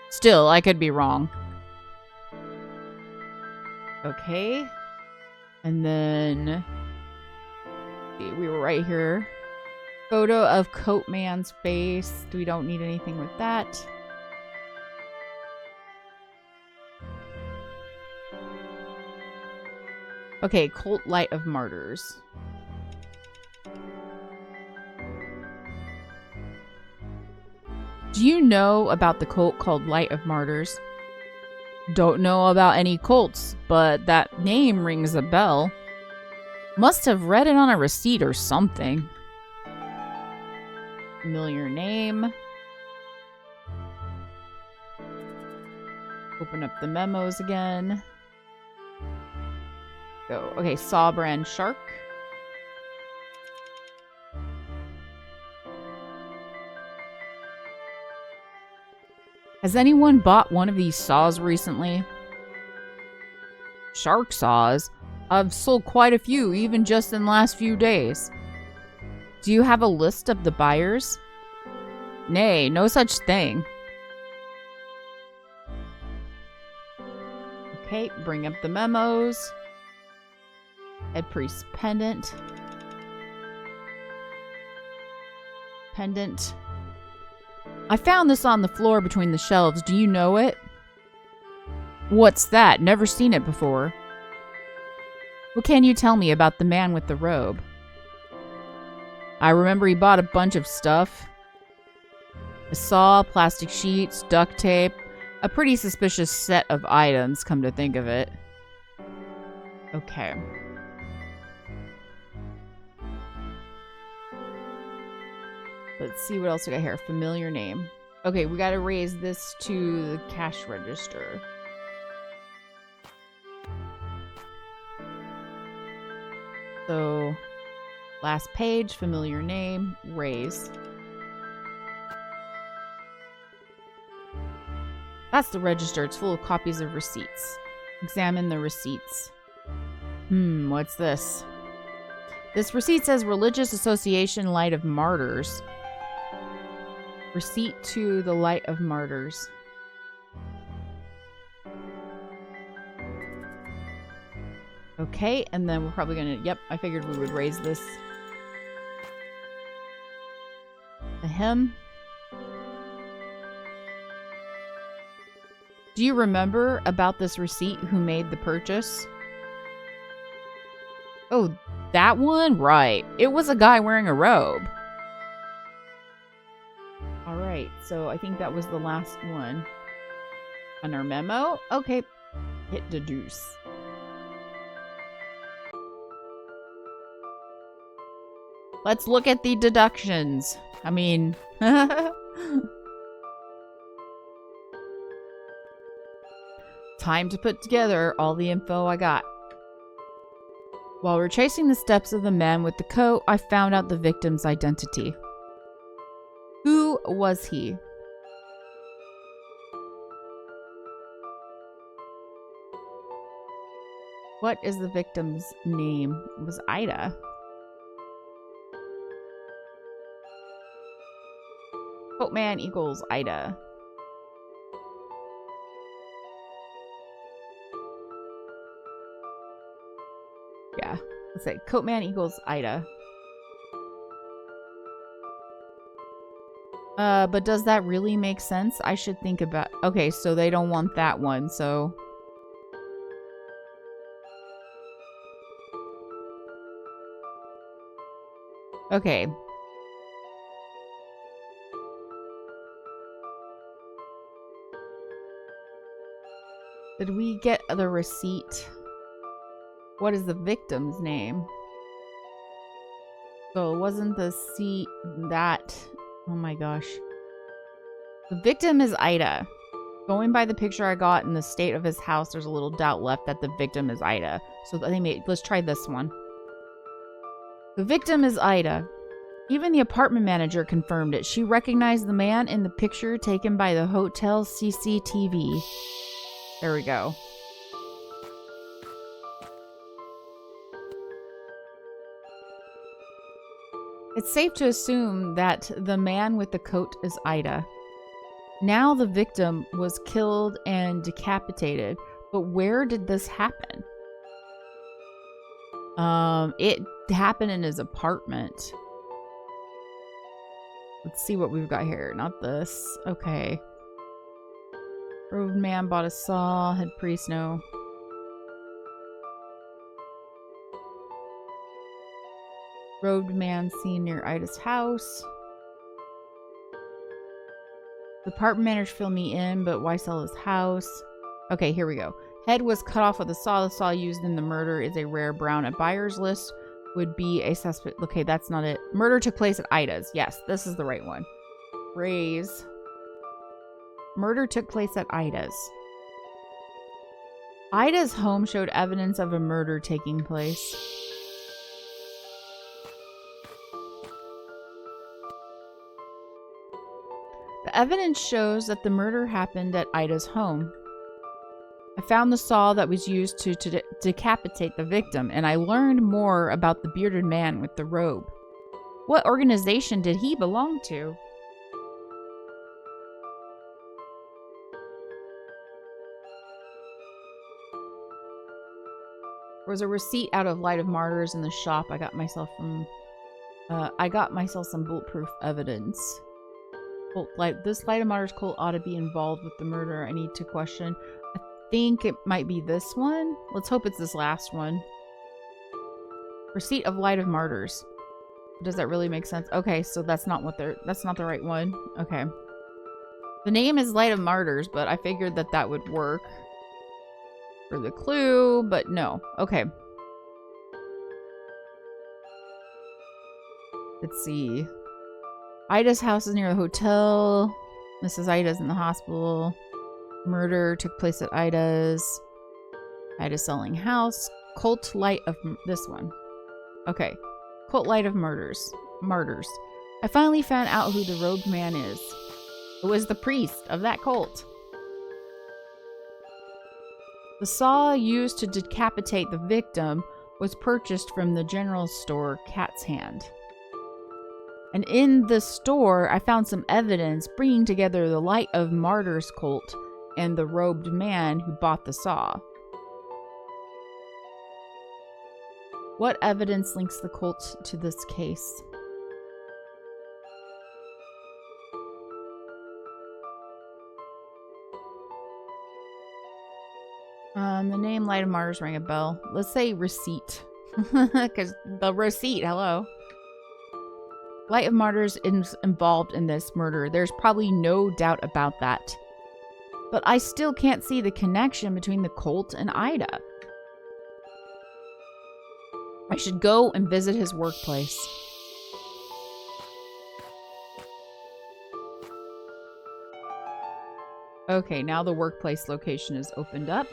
Still, I could be wrong. Okay. And then... see, we were right here. Photo of Coat Man's face. We don't need anything with that. Okay, Cult Light of Martyrs. Do you know about the cult called Light of Martyrs? Don't know about any cults, but that name rings a bell. Must have read it on a receipt or something. Familiar name. Open up the memos again. Go. Okay, Saw Brand Shark. Has anyone bought one of these saws recently? Shark saws? I've sold quite a few, even just in the last few days. Do you have a list of the buyers? Nay, no such thing. Okay, bring up the memos. Head Priest Pendant. Pendant. I found this on the floor between the shelves. Do you know it? What's that? Never seen it before. What can you tell me about the man with the robe? I remember he bought a bunch of stuff. A saw, plastic sheets, duct tape. A pretty suspicious set of items, come to think of it. Okay. Let's see what else we got here. Familiar name. Okay, we gotta raise this to the cash register. So, last page, familiar name, raise. That's the register. It's full of copies of receipts. Examine the receipts. What's this? This receipt says Religious Association Light of Martyrs. Receipt to the Light of Martyrs. Okay, and then we're probably gonna... Yep, I figured we would raise this. To him. Do you remember about this receipt who made the purchase? Oh, that one? Right. It was a guy wearing a robe. Alright, so I think that was the last one. On our memo? Okay. Hit deduce. Let's look at the deductions. I mean... Time to put together all the info I got. While we're tracing the steps of the man with the coat, I found out the victim's identity. Who was he? What is the victim's name? It was Ida. Coatman equals Ida. Let's say Coatman equals Ida. But does that really make sense? I should think about... Okay, so they don't want that one, so... Okay. Did we get the receipt? What is the victim's name? So it wasn't the seat that... Oh my gosh. The victim is Ida. Going by the picture I got in the state of his house, there's a little doubt left that the victim is Ida. So let's try this one. The victim is Ida. Even the apartment manager confirmed it. She recognized the man in the picture taken by the hotel CCTV. There we go. It's safe to assume that the man with the coat is Ida. Now the victim was killed and decapitated, but where did this happen? It happened in his apartment. Let's see what we've got here. Not this. Okay. Robed man bought a saw. Head priest, no. Robed man seen near Ida's house. The apartment manager filled me in, but why sell his house? Okay, here we go. Head was cut off with a saw. The saw used in the murder is a rare brown. A buyer's list would be a suspect. Okay, that's not it. Murder took place at Ida's. Yes, this is the right one. Raise. Murder took place at Ida's. Ida's home showed evidence of a murder taking place. The evidence shows that the murder happened at Ida's home. I found the saw that was used to decapitate the victim, and I learned more about the bearded man with the robe. What organization did he belong to? There was a receipt out of Light of Martyrs in the shop I got myself from... I got myself some bulletproof evidence. This Light of Martyrs cult ought to be involved with the murder. I need to question. I think it might be this one. Let's hope it's this last one. Receipt of Light of Martyrs. Does that really make sense? Okay, so that's not the right one. Okay. The name is Light of Martyrs, but I figured that would work for the clue, but no. Okay. Let's see. Ida's house is near the hotel. Mrs. Ida's in the hospital. Murder took place at Ida's. Ida's selling house. Cult Light of... This one. Okay. Cult Light of Martyrs. I finally found out who the robed man is. It was the priest of that cult. The saw used to decapitate the victim was purchased from the general store Cat's Hand. And in the store, I found some evidence bringing together the Light of Martyrs cult and the robed man who bought the saw. What evidence links the cult to this case? The name Light of Martyrs rang a bell. Let's say receipt. Because the receipt, hello. Light of Martyrs is involved in this murder. There's probably no doubt about that. But I still can't see the connection between the cult and Ida. I should go and visit his workplace. Okay, now the workplace location is opened up.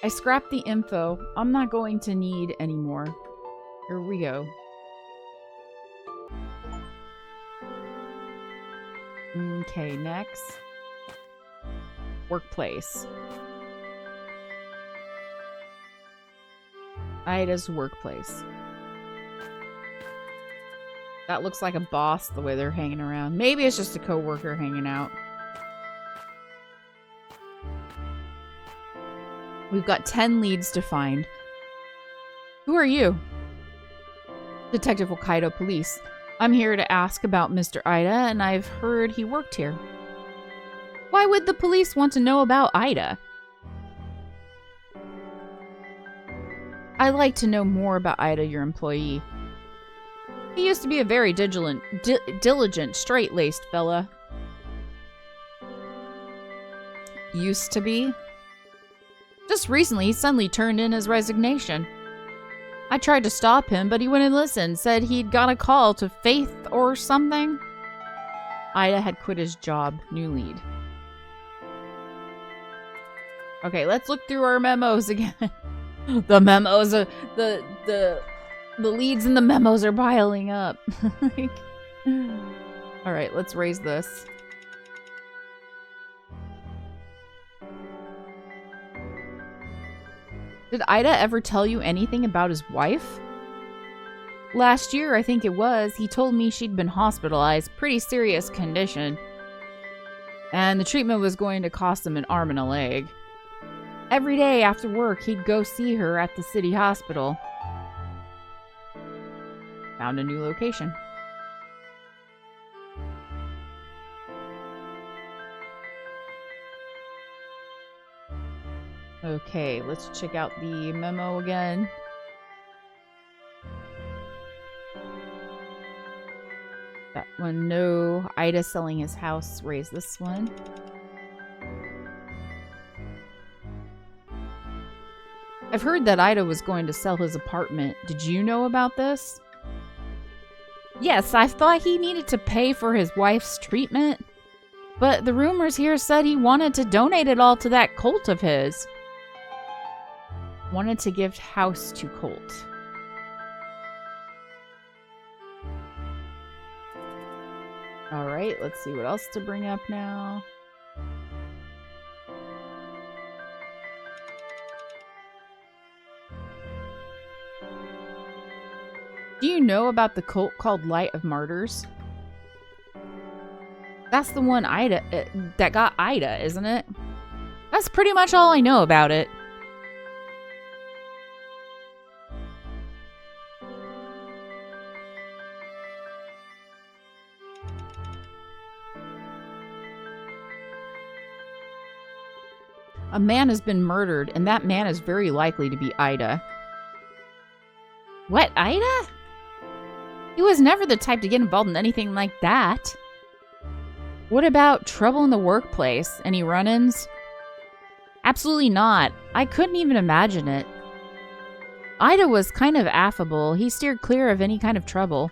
I scrapped the info I'm not going to need anymore. Here we go. Okay, next. Workplace. Ida's workplace. That looks like a boss the way they're hanging around. Maybe it's just a coworker hanging out. We've got 10 leads to find. Who are you? Detective Wakaido Police. I'm here to ask about Mr. Ida, and I've heard he worked here. Why would the police want to know about Ida? I'd like to know more about Ida, your employee. He used to be a very diligent, straight-laced fella. Used to be? Just recently, he suddenly turned in his resignation. I tried to stop him, but he wouldn't listen. Said he'd got a call to Faith or something. Ida had quit his job. New lead. Okay, let's look through our memos again. The memos are... The leads in the memos are piling up. Alright, let's raise this. Did Ida ever tell you anything about his wife? Last year, I think it was, he told me she'd been hospitalized, pretty serious condition. And the treatment was going to cost him an arm and a leg. Every day after work, he'd go see her at the city hospital. Found a new location. Okay, let's check out the memo again. That one, no. Ida selling his house. Raise this one. I've heard that Ida was going to sell his apartment. Did you know about this? Yes, I thought he needed to pay for his wife's treatment. But the rumors here said he wanted to donate it all to that cult of his. Wanted to give house to cult. Alright, let's see what else to bring up now. Do you know about the cult called Light of Martyrs? That's the one Ida that got Ida, isn't it? That's pretty much all I know about it. A man has been murdered, and that man is very likely to be Ida. What, Ida? He was never the type to get involved in anything like that. What about trouble in the workplace? Any run-ins? Absolutely not. I couldn't even imagine it. Ida was kind of affable. He steered clear of any kind of trouble.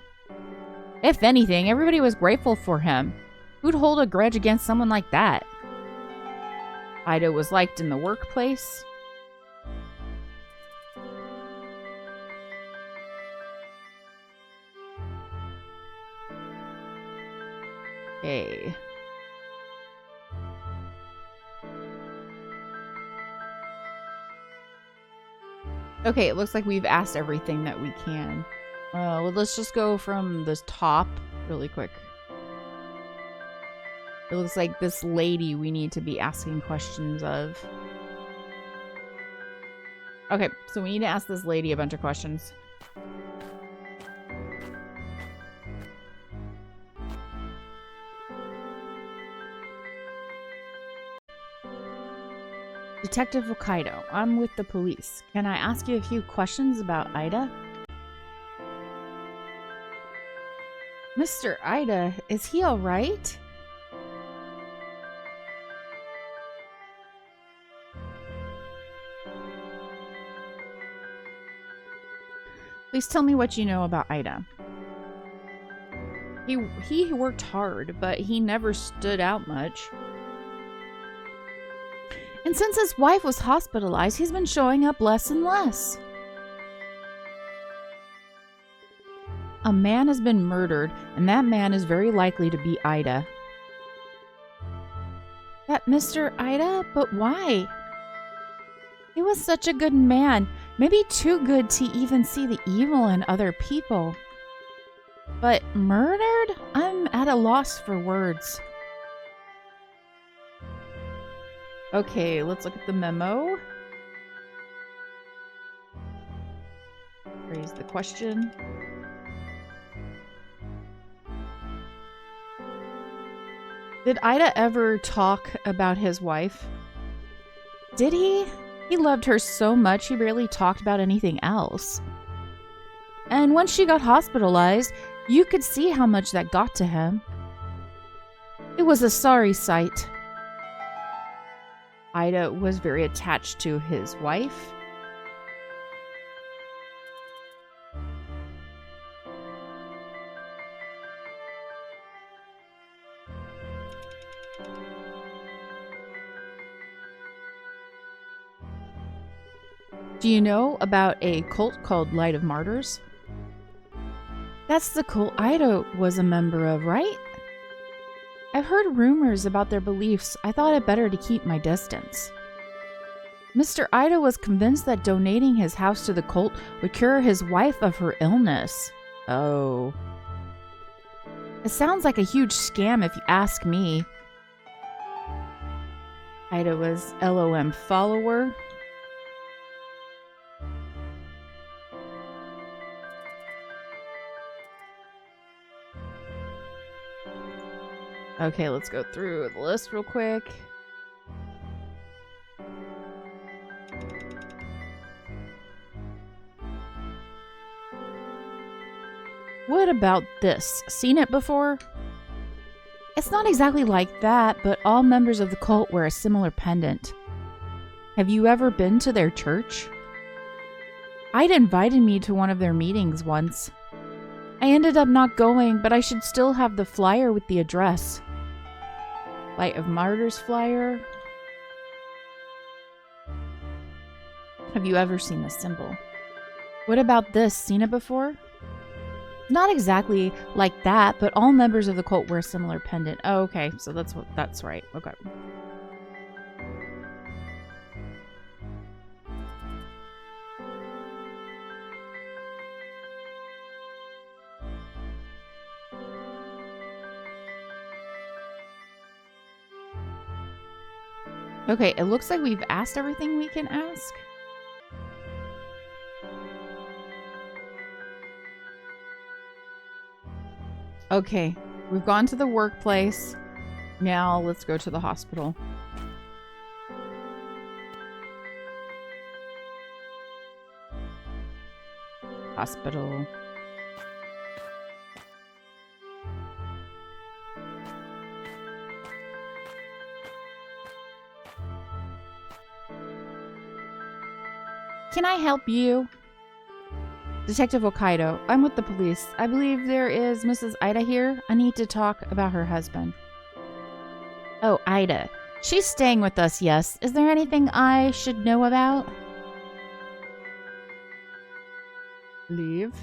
If anything, everybody was grateful for him. Who'd hold a grudge against someone like that? Ida was liked in the workplace. Okay. Okay, it looks like we've asked everything that we can. Well, let's just go from the top really quick. It looks like this lady we need to be asking questions of. Okay, so we need to ask this lady a bunch of questions. Detective Wakaido, I'm with the police. Can I ask you a few questions about Ida? Mr. Ida, is he alright? Please tell me what you know about Ida. He worked hard, but he never stood out much. And since his wife was hospitalized, he's been showing up less and less. A man has been murdered, and that man is very likely to be Ida. That Mr. Ida? But why? He was such a good man. Maybe too good to even see the evil in other people. But murdered? I'm at a loss for words. Okay, let's look at the memo. Raise the question. Did Ida ever talk about his wife? Did he? He loved her so much he barely talked about anything else. And once she got hospitalized, you could see how much that got to him. It was a sorry sight. Ida was very attached to his wife. Do you know about a cult called Light of Martyrs? That's the cult Ida was a member of, right? I've heard rumors about their beliefs. I thought it better to keep my distance. Mr. Ida was convinced that donating his house to the cult would cure his wife of her illness. Oh. It sounds like a huge scam if you ask me. Ida was LOM follower. Okay, let's go through the list real quick. What about this? Seen it before? It's not exactly like that, but all members of the cult wear a similar pendant. Have you ever been to their church? Ida invited me to one of their meetings once. I ended up not going, but I should still have the flyer with the address. Light of Martyrs flyer. Have you ever seen this symbol? What about this? Seen it before? Not exactly like that, but all members of the cult wear a similar pendant. Oh, okay, so that's right. Okay. Okay, it looks like we've asked everything we can ask. Okay, we've gone to the workplace. Now let's go to the hospital. Hospital. Can I help you? Detective Wakaido, I'm with the police. I believe there is Mrs. Ida here. I need to talk about her husband. Oh, Ida. She's staying with us, yes. Is there anything I should know about? Leave.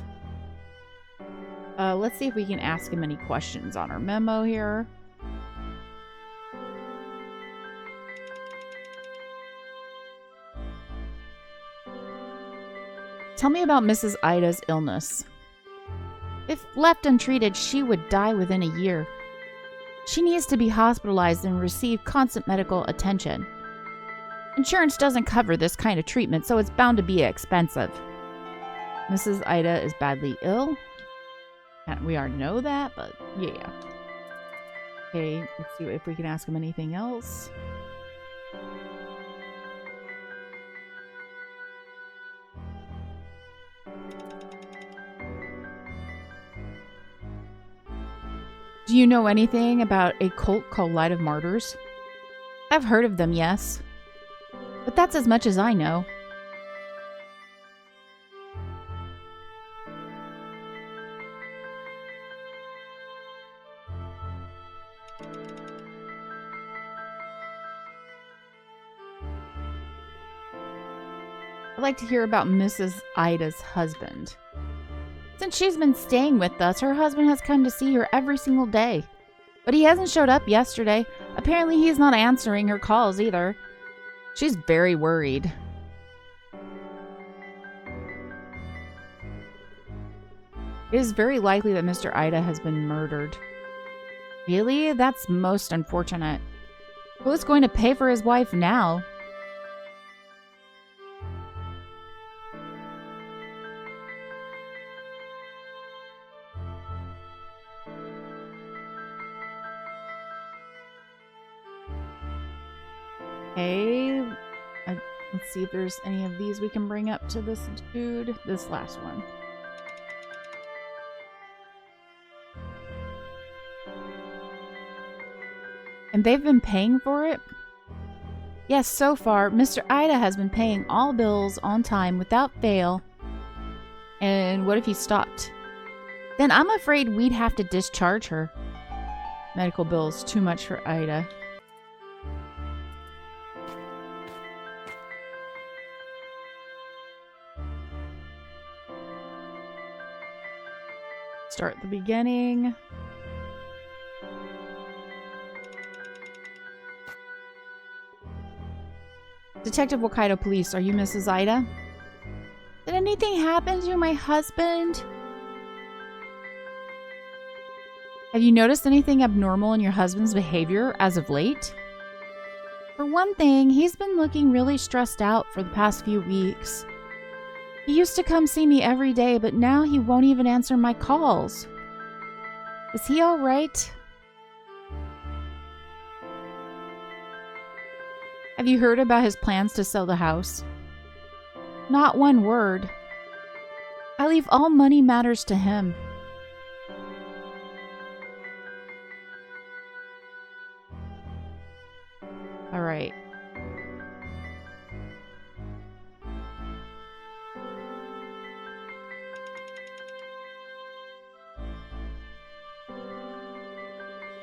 Let's see if we can ask him any questions on our memo here. Tell me about Mrs. Ida's illness. If left untreated, she would die within a year. She needs to be hospitalized and receive constant medical attention. Insurance doesn't cover this kind of treatment, so it's bound to be expensive. Mrs. Ida is badly ill. We already know that, but yeah. Okay, let's see if we can ask him anything else. Do you know anything about a cult called Light of Martyrs? I've heard of them, yes. But that's as much as I know. I'd like to hear about Mrs. Ida's husband. Since she's been staying with us, her husband has come to see her every single day. But he hasn't showed up yesterday. Apparently he's not answering her calls either. She's very worried. It is very likely that Mr. Ida has been murdered. Really? That's most unfortunate. Who's going to pay for his wife now? Okay. Let's see if there's any of these we can bring up to this dude. This last one. And they've been paying for it? Yes, so far, Mr. Ida has been paying all bills on time without fail. And what if he stopped? Then I'm afraid we'd have to discharge her. Medical bills, too much for Ida. Start at the beginning. Detective Wakaido Police, are you Mrs. Ida? Did anything happen to my husband? Have you noticed anything abnormal in your husband's behavior as of late? For one thing, he's been looking really stressed out for the past few weeks. He used to come see me every day, but now he won't even answer my calls. Is he all right? Have you heard about his plans to sell the house? Not one word. I leave all money matters to him. All right.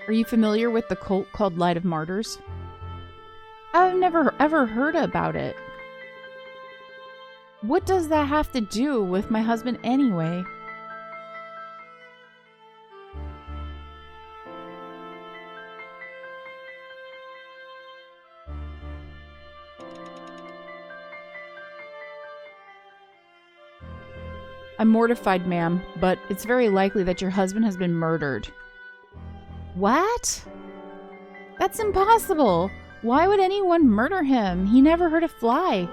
Are you familiar with the cult called Light of Martyrs? I've never ever heard about it. What does that have to do with my husband anyway? I'm mortified, ma'am, but it's very likely that your husband has been murdered. What? That's impossible! Why would anyone murder him? He never hurt a fly.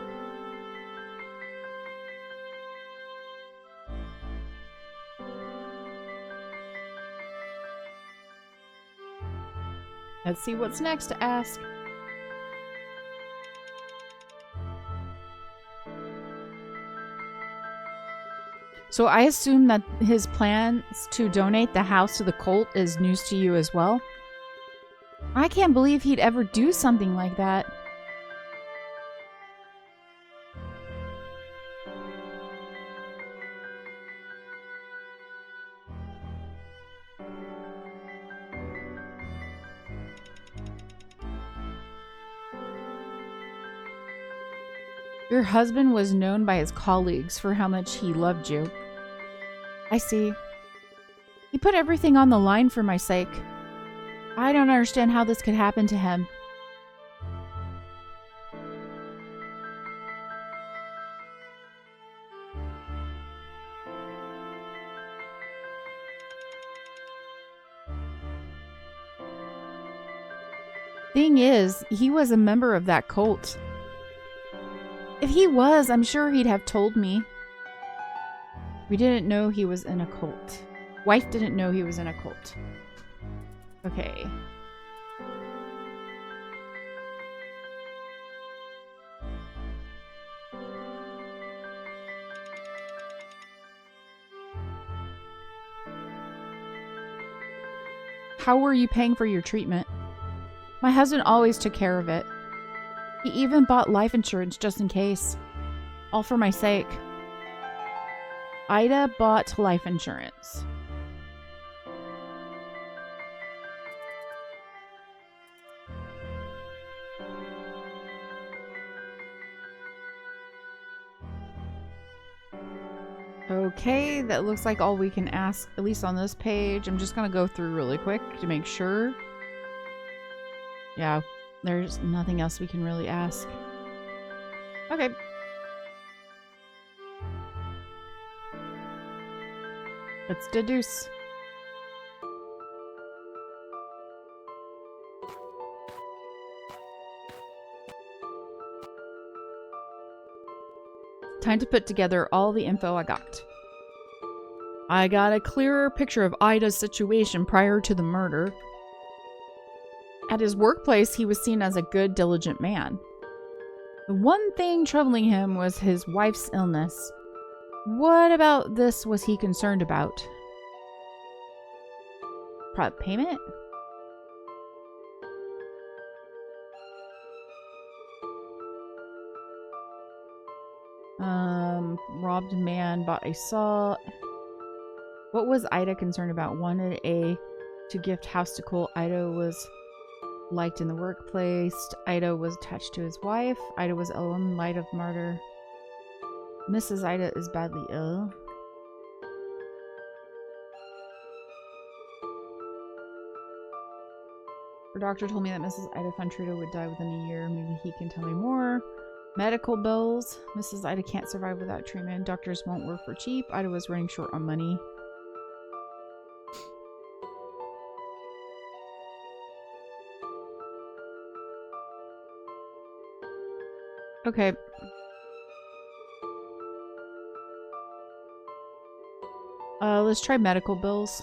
Let's see what's next to ask. So I assume that his plans to donate the house to the cult is news to you as well? I can't believe he'd ever do something like that. Your husband was known by his colleagues for how much he loved you. I see. He put everything on the line for my sake. I don't understand how this could happen to him. Thing is, he was a member of that cult. If he was, I'm sure he'd have told me. We didn't know he was in a cult. Wife didn't know he was in a cult. Okay. How were you paying for your treatment? My husband always took care of it. He even bought life insurance just in case. All for my sake. Ida bought life insurance. Okay, that looks like all we can ask, at least on this page. I'm just gonna go through really quick to make sure. Yeah, there's nothing else we can really ask. Okay. Let's deduce. Time to put together all the info I got. I got a clearer picture of Ida's situation prior to the murder. At his workplace, he was seen as a good, diligent man. The one thing troubling him was his wife's illness. What about this was he concerned about? Payment? Robbed man bought a saw. What was Ida concerned about? Wanted to gift house to Cole. Ida was liked in the workplace. Ida was attached to his wife. Ida was ill in light of martyr. Mrs. Ida is badly ill. Her doctor told me that Mrs. Ida Fontrito would die within a year. Maybe he can tell me more. Medical bills. Mrs. Ida can't survive without treatment. Doctors won't work for cheap. Ida was running short on money. Okay. Let's try medical bills.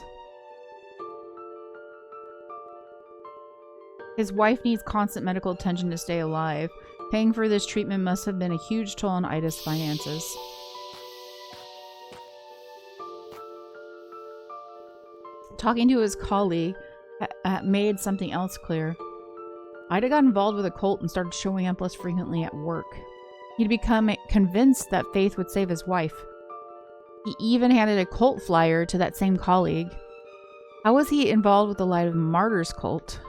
His wife needs constant medical attention to stay alive. Paying for this treatment must have been a huge toll on Ida's finances. Talking to his colleague made something else clear. Ida got involved with a cult and started showing up less frequently at work. He'd become convinced that Faith would save his wife. He even handed a cult flyer to that same colleague. How was he involved with the Light of Martyrs cult?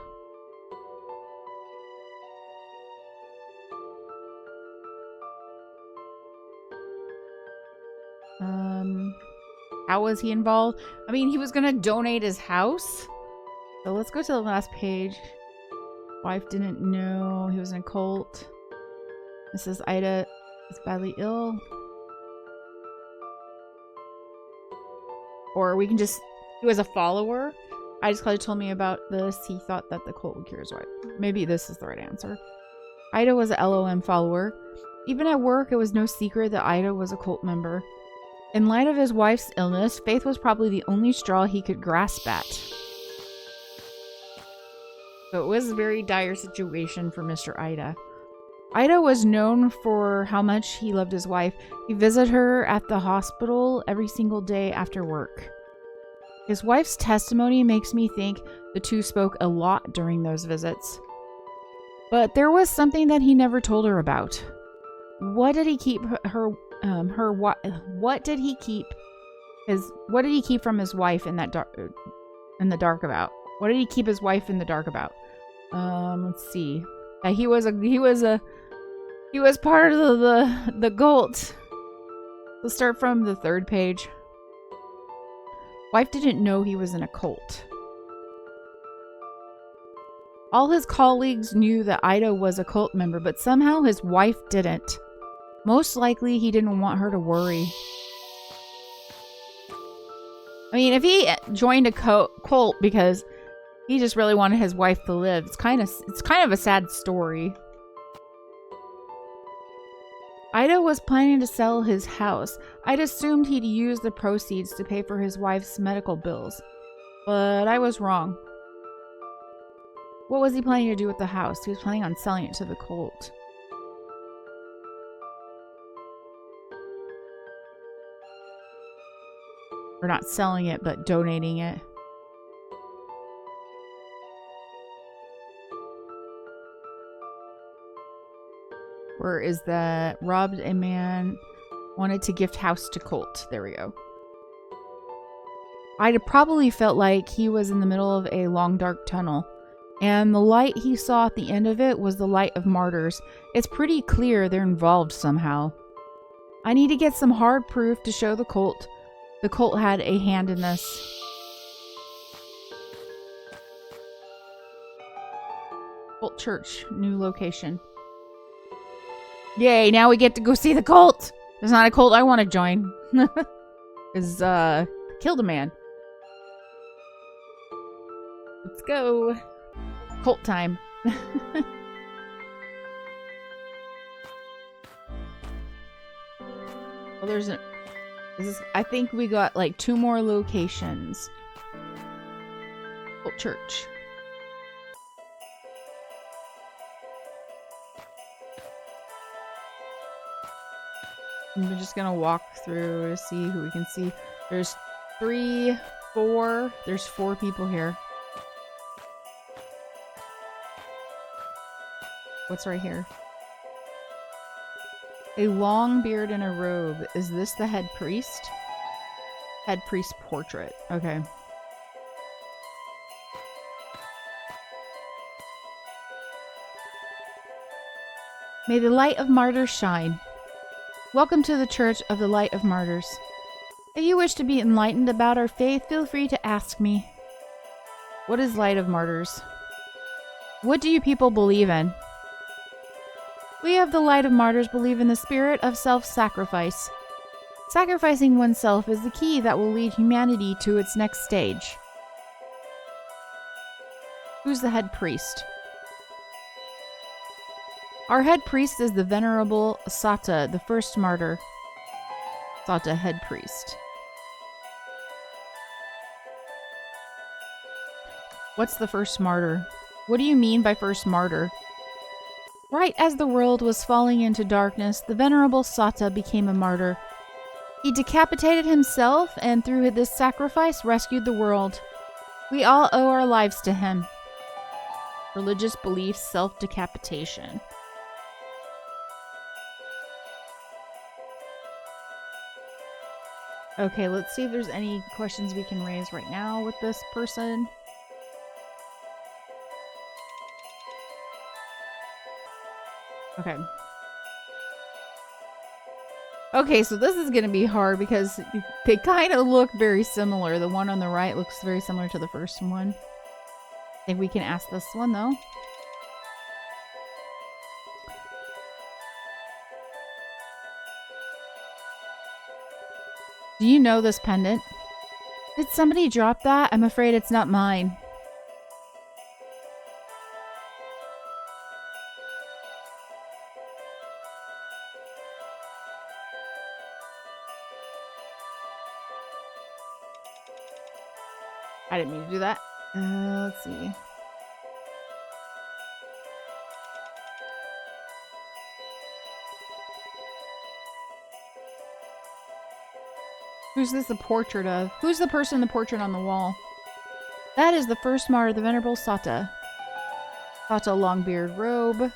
How was he involved? I mean, he was gonna donate his house. So let's go to the last page. Wife didn't know he was in a cult. Mrs. Ida is badly ill. Or we can just, he was a follower. Ida's colleague told me about this. He thought that the cult would cure his wife. Maybe this is the right answer. Ida was a LOM follower. Even at work, it was no secret that Ida was a cult member. In light of his wife's illness, Faith was probably the only straw he could grasp at. So it was a very dire situation for Mr. Ida. Ida was known for how much he loved his wife. He visited her at the hospital every single day after work. His wife's testimony makes me think the two spoke a lot during those visits. But there was something that he never told her about. What did he keep what did he keep from his wife in the dark about? What did he keep his wife in the dark about? Let's see. He was part of the cult. Let's start from the third page. Wife didn't know he was in a cult. All his colleagues knew that Ida was a cult member, but somehow his wife didn't. Most likely, he didn't want her to worry. I mean, if he joined a cult because he just really wanted his wife to live, it's kind of a sad story. Ida was planning to sell his house. I'd assumed he'd use the proceeds to pay for his wife's medical bills, but I was wrong. What was he planning to do with the house? He was planning on selling it to the cult. Or not selling it, but donating it. Where is that? Robbed a man, wanted to gift house to cult. There we go. I'd probably felt like he was in the middle of a long dark tunnel, and the light he saw at the end of it was the light of martyrs. It's pretty clear they're involved somehow. I need to get some hard proof to show the cult had a hand in this. Cult church, new location. Yay, now we get to go see the cult! There's not a cult I want to join. Because, killed a man. Let's go. Cult time. Well, there's a... I think we got like 2 more locations. Cult church. I'm just gonna walk through to see who we can see. There's 3, 4. There's 4 people here. What's right here? A long beard and a robe. Is this the head priest? Head priest portrait. Okay. May the light of martyrs shine. Welcome to the Church of the Light of Martyrs. If you wish to be enlightened about our faith, feel free to ask me. What is Light of Martyrs? What do you people believe in? We of the Light of Martyrs believe in the spirit of self-sacrifice. Sacrificing oneself is the key that will lead humanity to its next stage. Who's the head priest? Our head priest is the Venerable Sata, the first martyr. Sata, head priest. What's the first martyr? What do you mean by first martyr? Right as the world was falling into darkness, the Venerable Sata became a martyr. He decapitated himself and through this sacrifice rescued the world. We all owe our lives to him. Religious beliefs, self-decapitation. Okay, let's see if there's any questions we can raise right now with this person. Okay. Okay, so this is going to be hard because they kind of look very similar. The one on the right looks very similar to the first one. I think we can ask this one, though. Do you know this pendant? Did somebody drop that? I'm afraid it's not mine. I didn't mean to do that. Let's see. Who's this a portrait of? Who's the person in the portrait on the wall? That is the first martyr, the Venerable Sata. Sata, long beard, robe.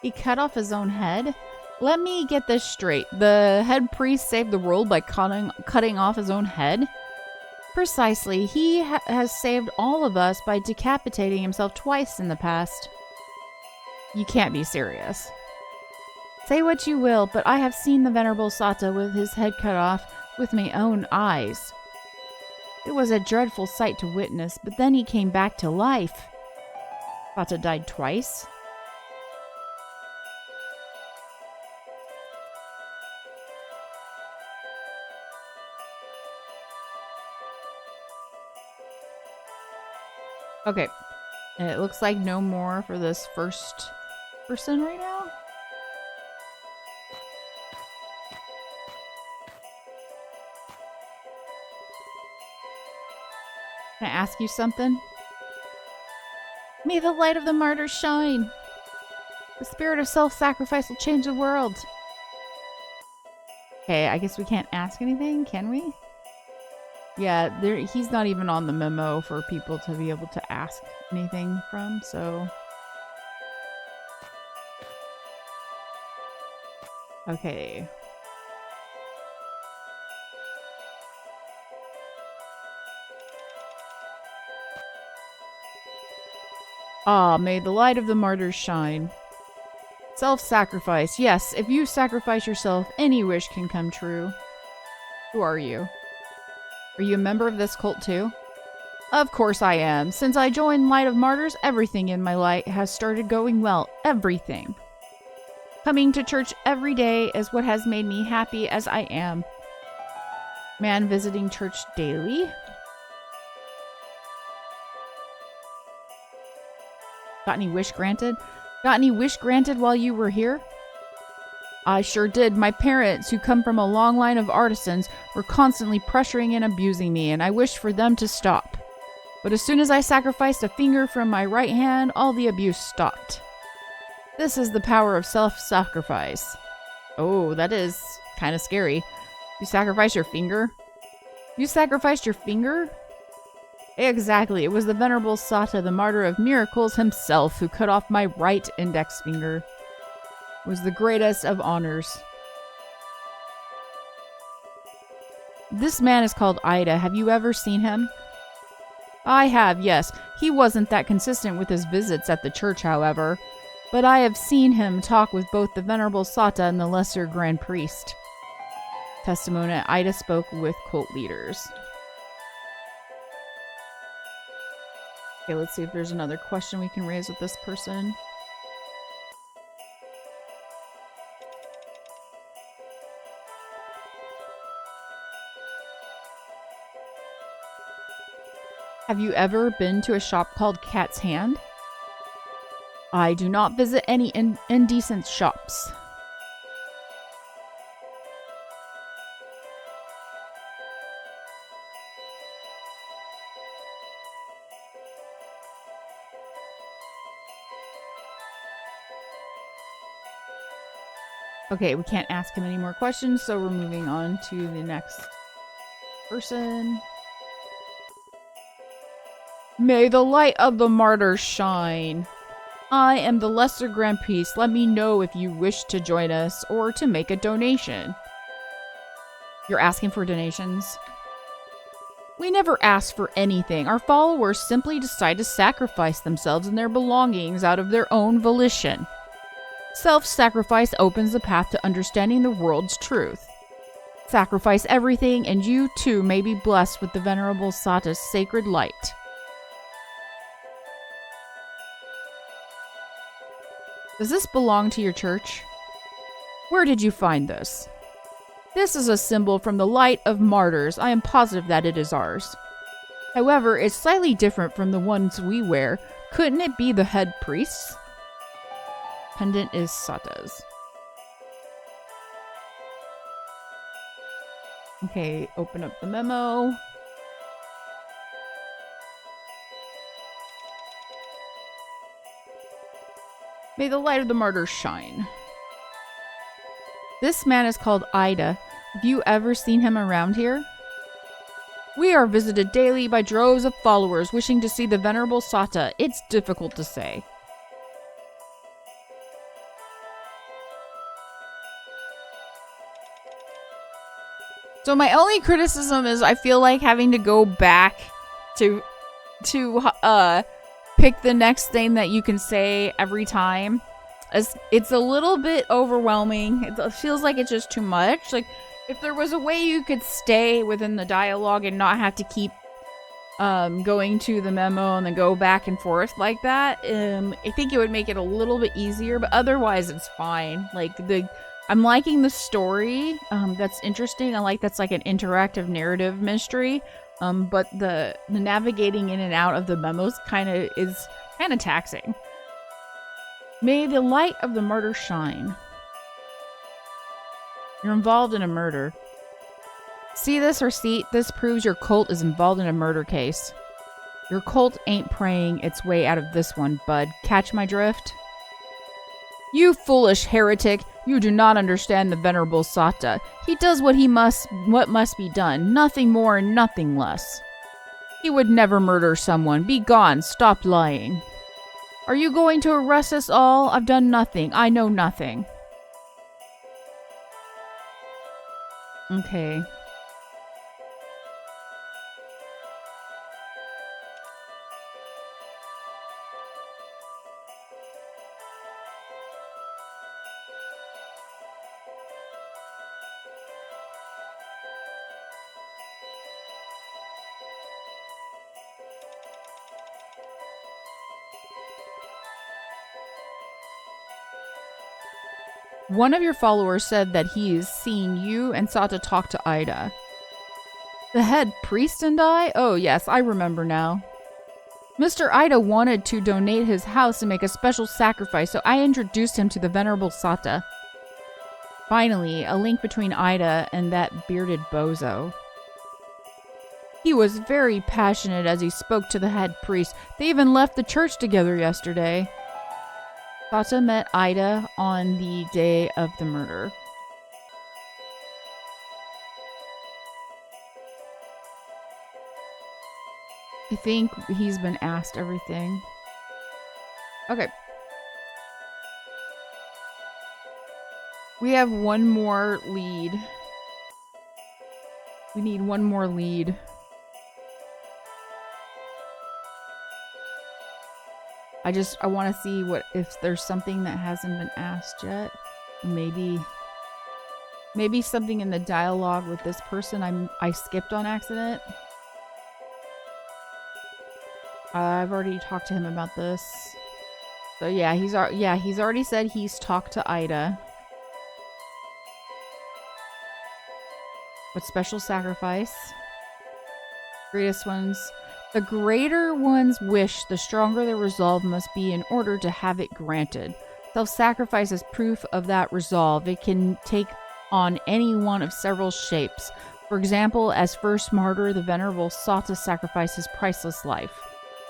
He cut off his own head? Let me get this straight. The head priest saved the world by cutting off his own head? Precisely. He has saved all of us by decapitating himself twice in the past. You can't be serious. Say what you will, but I have seen the Venerable Sata with his head cut off with my own eyes. It was a dreadful sight to witness, but then he came back to life. Sata died twice? Okay, and it looks like no more for this first person right now. Can I ask you something? May the light of the martyrs shine. The spirit of self-sacrifice will change the world. Okay, I guess we can't ask anything, can we? Yeah, he's not even on the memo for people to be able to ask anything from, so... Okay. Ah, may the light of the martyrs shine. Self-sacrifice. Yes, if you sacrifice yourself, any wish can come true. Who are you? Are you a member of this cult too? Of course I am. Since I joined Light of Martyrs, everything in my life has started going well. Everything. Coming to church every day is what has made me happy as I am. Man visiting church daily. Got any wish granted? Got any wish granted while you were here? I sure did. My parents, who come from a long line of artisans, were constantly pressuring and abusing me, and I wished for them to stop. But as soon as I sacrificed a finger from my right hand, all the abuse stopped. This is the power of self-sacrifice. Oh, that is kind of scary. You sacrificed your finger? You sacrificed your finger? Exactly. It was the Venerable Sata, the Martyr of Miracles himself, who cut off my right index finger. It was the greatest of honors. This man is called Ida. Have you ever seen him? I have, yes. He wasn't that consistent with his visits at the church, however. But I have seen him talk with both the Venerable Sata and the Lesser Grand Priest. Testimony: Ida spoke with cult leaders. Okay, let's see if there's another question we can raise with this person. Have you ever been to a shop called Cat's Hand? I do not visit any indecent shops. Okay, we can't ask him any more questions, so we're moving on to the next person. May the light of the martyrs shine. I am the Lesser Grand Priest. Let me know if you wish to join us or to make a donation. You're asking for donations? We never ask for anything. Our followers simply decide to sacrifice themselves and their belongings out of their own volition. Self-sacrifice opens the path to understanding the world's truth. Sacrifice everything and you too may be blessed with the Venerable Sata's sacred light. Does this belong to your church? Where did you find this? This is a symbol from the Light of Martyrs. I am positive that it is ours. However, it's slightly different from the ones we wear. Couldn't it be the head priest's? Pendant is Sata's. Okay, open up the memo. May the light of the martyrs shine. This man is called Ida. Have you ever seen him around here? We are visited daily by droves of followers wishing to see the Venerable Sata. It's difficult to say. So my only criticism is I feel like having to go back to pick the next thing that you can say every time. It's a little bit overwhelming. It feels like it's just too much. Like, if there was a way you could stay within the dialogue and not have to keep going to the memo and then go back and forth like that, I think it would make it a little bit easier, but otherwise it's fine. Like, I'm liking the story. That's interesting. I like that's like an interactive narrative mystery. But the navigating in and out of the memos is kind of taxing. May the light of the martyr shine. You're involved in a murder. See this receipt? This proves your cult is involved in a murder case. Your cult ain't praying its way out of this one, bud. Catch my drift? You foolish heretic! You do not understand the Venerable Sata. He does what must be done, nothing more and nothing less. He would never murder someone. Be gone. Stop lying. Are you going to arrest us all? I've done nothing. I know nothing. Okay. One of your followers said that he's seen you and Sata talk to Ida. The head priest and I? Oh yes, I remember now. Mr. Ida wanted to donate his house and make a special sacrifice, so I introduced him to the Venerable Sata. Finally, a link between Ida and that bearded bozo. He was very passionate as he spoke to the head priest. They even left the church together yesterday. Sata met Ida on the day of the murder. I think he's been asked everything. Okay. We have one more lead. We need one more lead. I want to see if there's something that hasn't been asked yet. Maybe something in the dialogue with this person I skipped on accident. I've already talked to him about this. So yeah, he's already said he's talked to Ida. What special sacrifice? Greatest ones. The greater one's wish, the stronger the resolve must be in order to have it granted. Self-sacrifice is proof of that resolve. It can take on any one of several shapes. For example, as first martyr, the venerable sought to sacrifice his priceless life.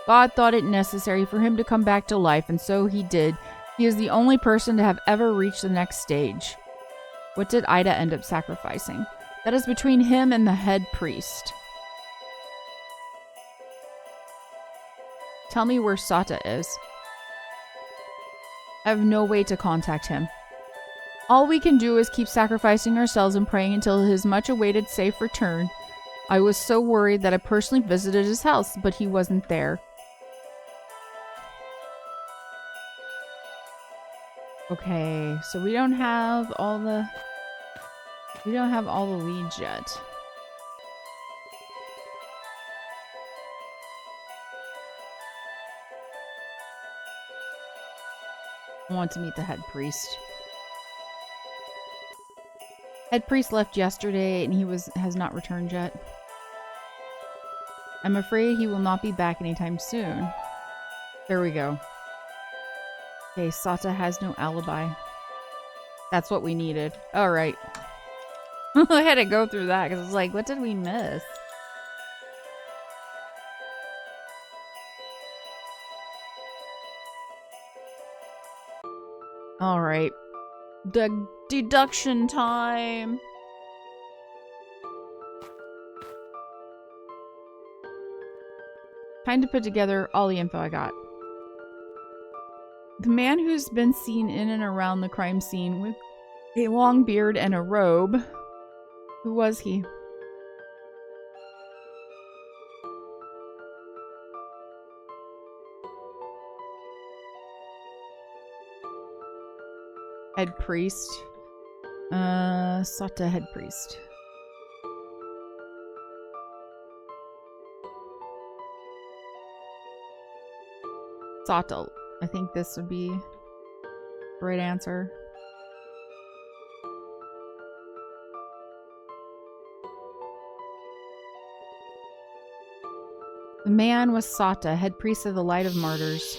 God thought it necessary for him to come back to life, and so he did. He is the only person to have ever reached the next stage. What did Ida end up sacrificing? That is between him and the head priest. Tell me where Sata is. I have no way to contact him. All we can do is keep sacrificing ourselves and praying until his much-awaited safe return. I was so worried that I personally visited his house, but he wasn't there. Okay, so we don't have all the leads yet. I want to meet the head priest. Head priest left yesterday and he has not returned yet. I'm afraid he will not be back anytime soon. There we go. Okay, Sata has no alibi. That's what we needed. Alright. I had to go through that because I was like, what did we miss? Alright. The deduction time! Time to put together all the info I got. The man who's been seen in and around the crime scene with a long beard and a robe. Who was he? Head priest. Sata head priest. Sata. I think this would be the right answer. The man was Sata, head priest of the Light of Martyrs.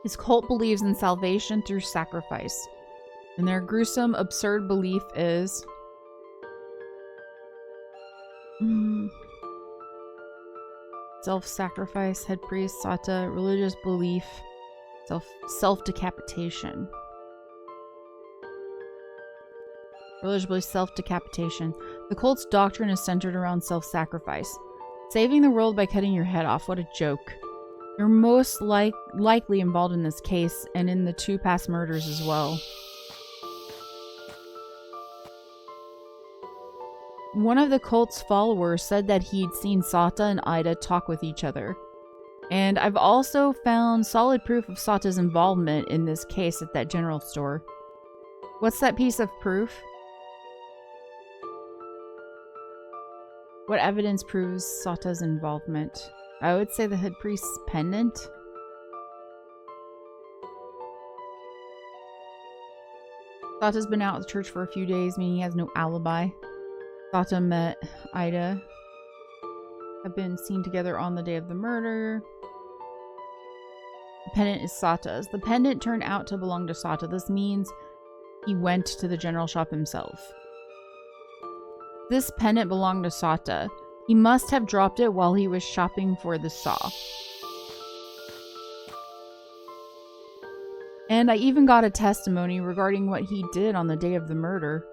His cult believes in salvation through sacrifice, and their gruesome, absurd belief is... self-sacrifice, head priest, Sata, religious belief, self-decapitation. Religious belief, self-decapitation. The cult's doctrine is centered around self-sacrifice. Saving the world by cutting your head off, what a joke. You're most likely involved in this case, and in the 2 past murders as well. One of the cult's followers said that he'd seen Sata and Ida talk with each other. And I've also found solid proof of Sata's involvement in this case at that general store. What's that piece of proof? What evidence proves Sata's involvement? I would say the head priest's pendant. Sata's been out of the church for a few days, meaning he has no alibi. Sata met Ida. Have been seen together on the day of the murder. pendant is Sata's. The pendant turned out to belong to Sata. This means he went to the general shop himself. This pendant belonged to Sata. He must have dropped it while he was shopping for the saw. And I even got a testimony regarding what he did on the day of the murder.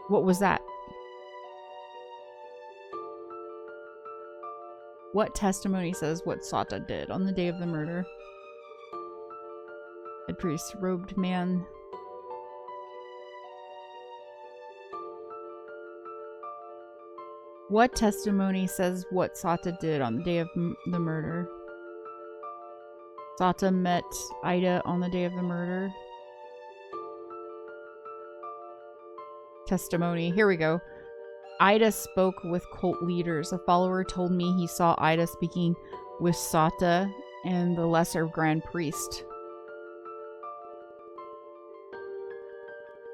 What was that? What testimony says what Sata did on the day of the murder? Head priest, robed man. What testimony says what Sata did on the day of the murder? Sata met Ida on the day of the murder. Testimony. Here we go. Ida spoke with cult leaders. A follower told me he saw Ida speaking with Sata and the lesser grand priest.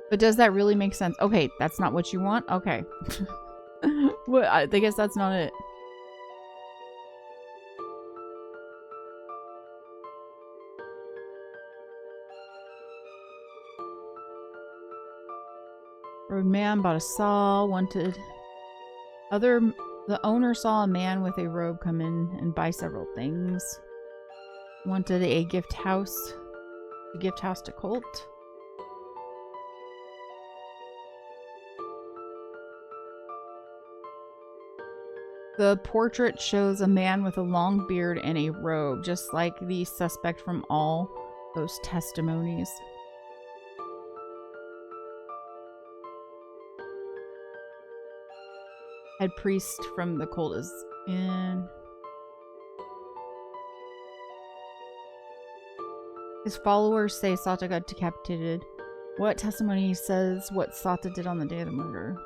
But does that really make sense? Okay, that's not what you want? Okay. Well, I guess that's not it. Road man bought a saw, wanted the owner saw a man with a robe come in and buy several things. Wanted a gift house to Colt. The portrait shows a man with a long beard and a robe, just like the suspect from all those testimonies. Head priest from the cult is in. His followers say Sata got decapitated. What testimony says what Sata did on the day of the murder?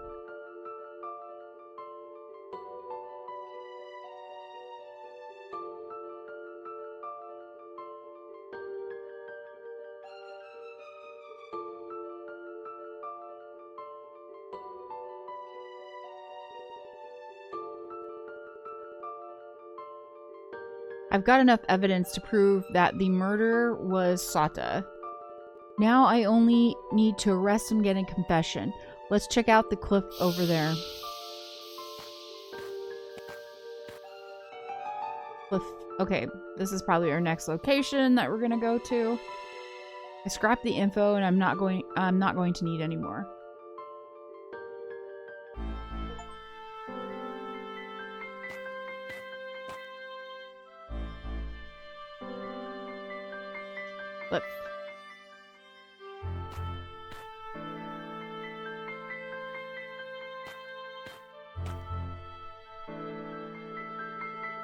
I've got enough evidence to prove that the murderer was Sata. Now I only need to arrest him, get a confession. Let's check out the cliff over there. Cliff. Okay, this is probably our next location that we're gonna go to. I scrapped the info and I'm not going to need any more. Flip.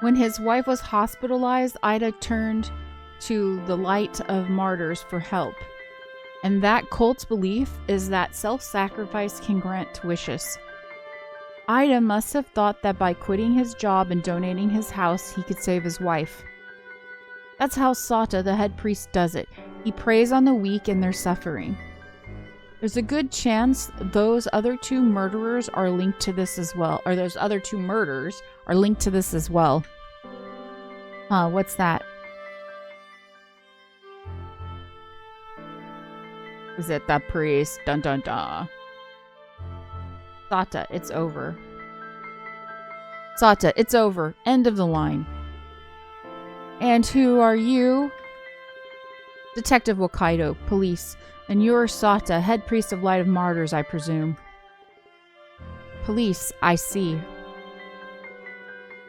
When his wife was hospitalized, Ida turned to the Light of Martyrs for help. And that cult's belief is that self-sacrifice can grant wishes. Ida must have thought that by quitting his job and donating his house, he could save his wife. That's how Sata, the head priest, does it. He preys on the weak and their suffering. There's a good chance those other two murderers are linked to this as well. Or those other two murders are linked to this as well. Huh, what's that? Is it the priest? Dun dun dun. Sata, it's over. Sata, it's over. End of the line. And who are you? Detective Wakaido, police. And you're Sata, head priest of Light of Martyrs, I presume. Police, I see.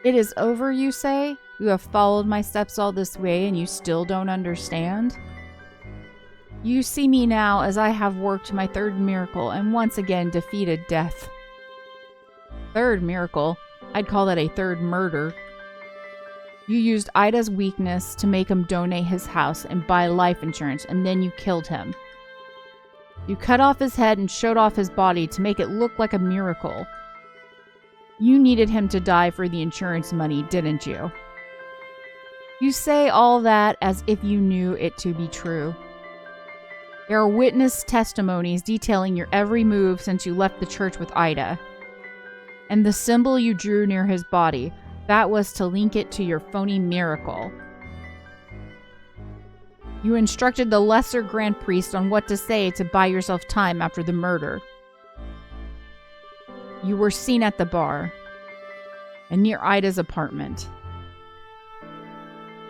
It is over, you say? You have followed my steps all this way and you still don't understand? You see me now as I have worked my third miracle and once again defeated death. Third miracle? I'd call that a third murder. You used Ida's weakness to make him donate his house and buy life insurance, and then you killed him. You cut off his head and showed off his body to make it look like a miracle. You needed him to die for the insurance money, didn't you? You say all that as if you knew it to be true. There are witness testimonies detailing your every move since you left the church with Ida. And the symbol you drew near his body, that was to link it to your phony miracle. You instructed the lesser Grand Priest on what to say to buy yourself time after the murder. You were seen at the bar and near Ida's apartment.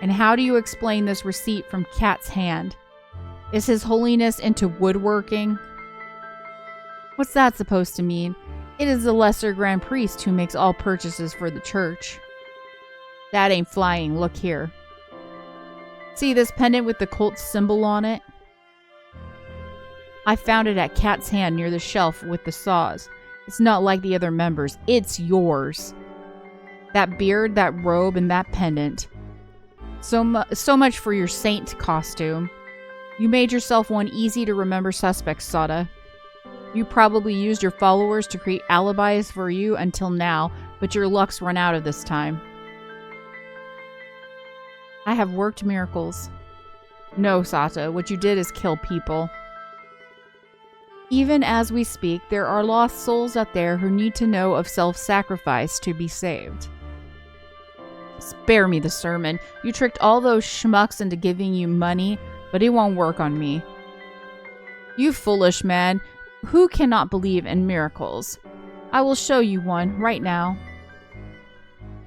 And how do you explain this receipt from Cat's hand? Is His Holiness into woodworking? What's that supposed to mean? It is the lesser Grand Priest who makes all purchases for the church. That ain't flying. Look here. See this pendant with the cult symbol on it? I found it at Cat's hand near the shelf with the saws. It's not like the other members. It's yours. That beard, that robe, and that pendant. So much for your saint costume. You made yourself one easy-to-remember suspect, Sada. You probably used your followers to create alibis for you until now, but your luck's run out of this time. I have worked miracles. No, Sata, what you did is kill people. Even as we speak, there are lost souls out there who need to know of self-sacrifice to be saved. Spare me the sermon. You tricked all those schmucks into giving you money, but it won't work on me. You foolish man. Who cannot believe in miracles? I will show you one right now.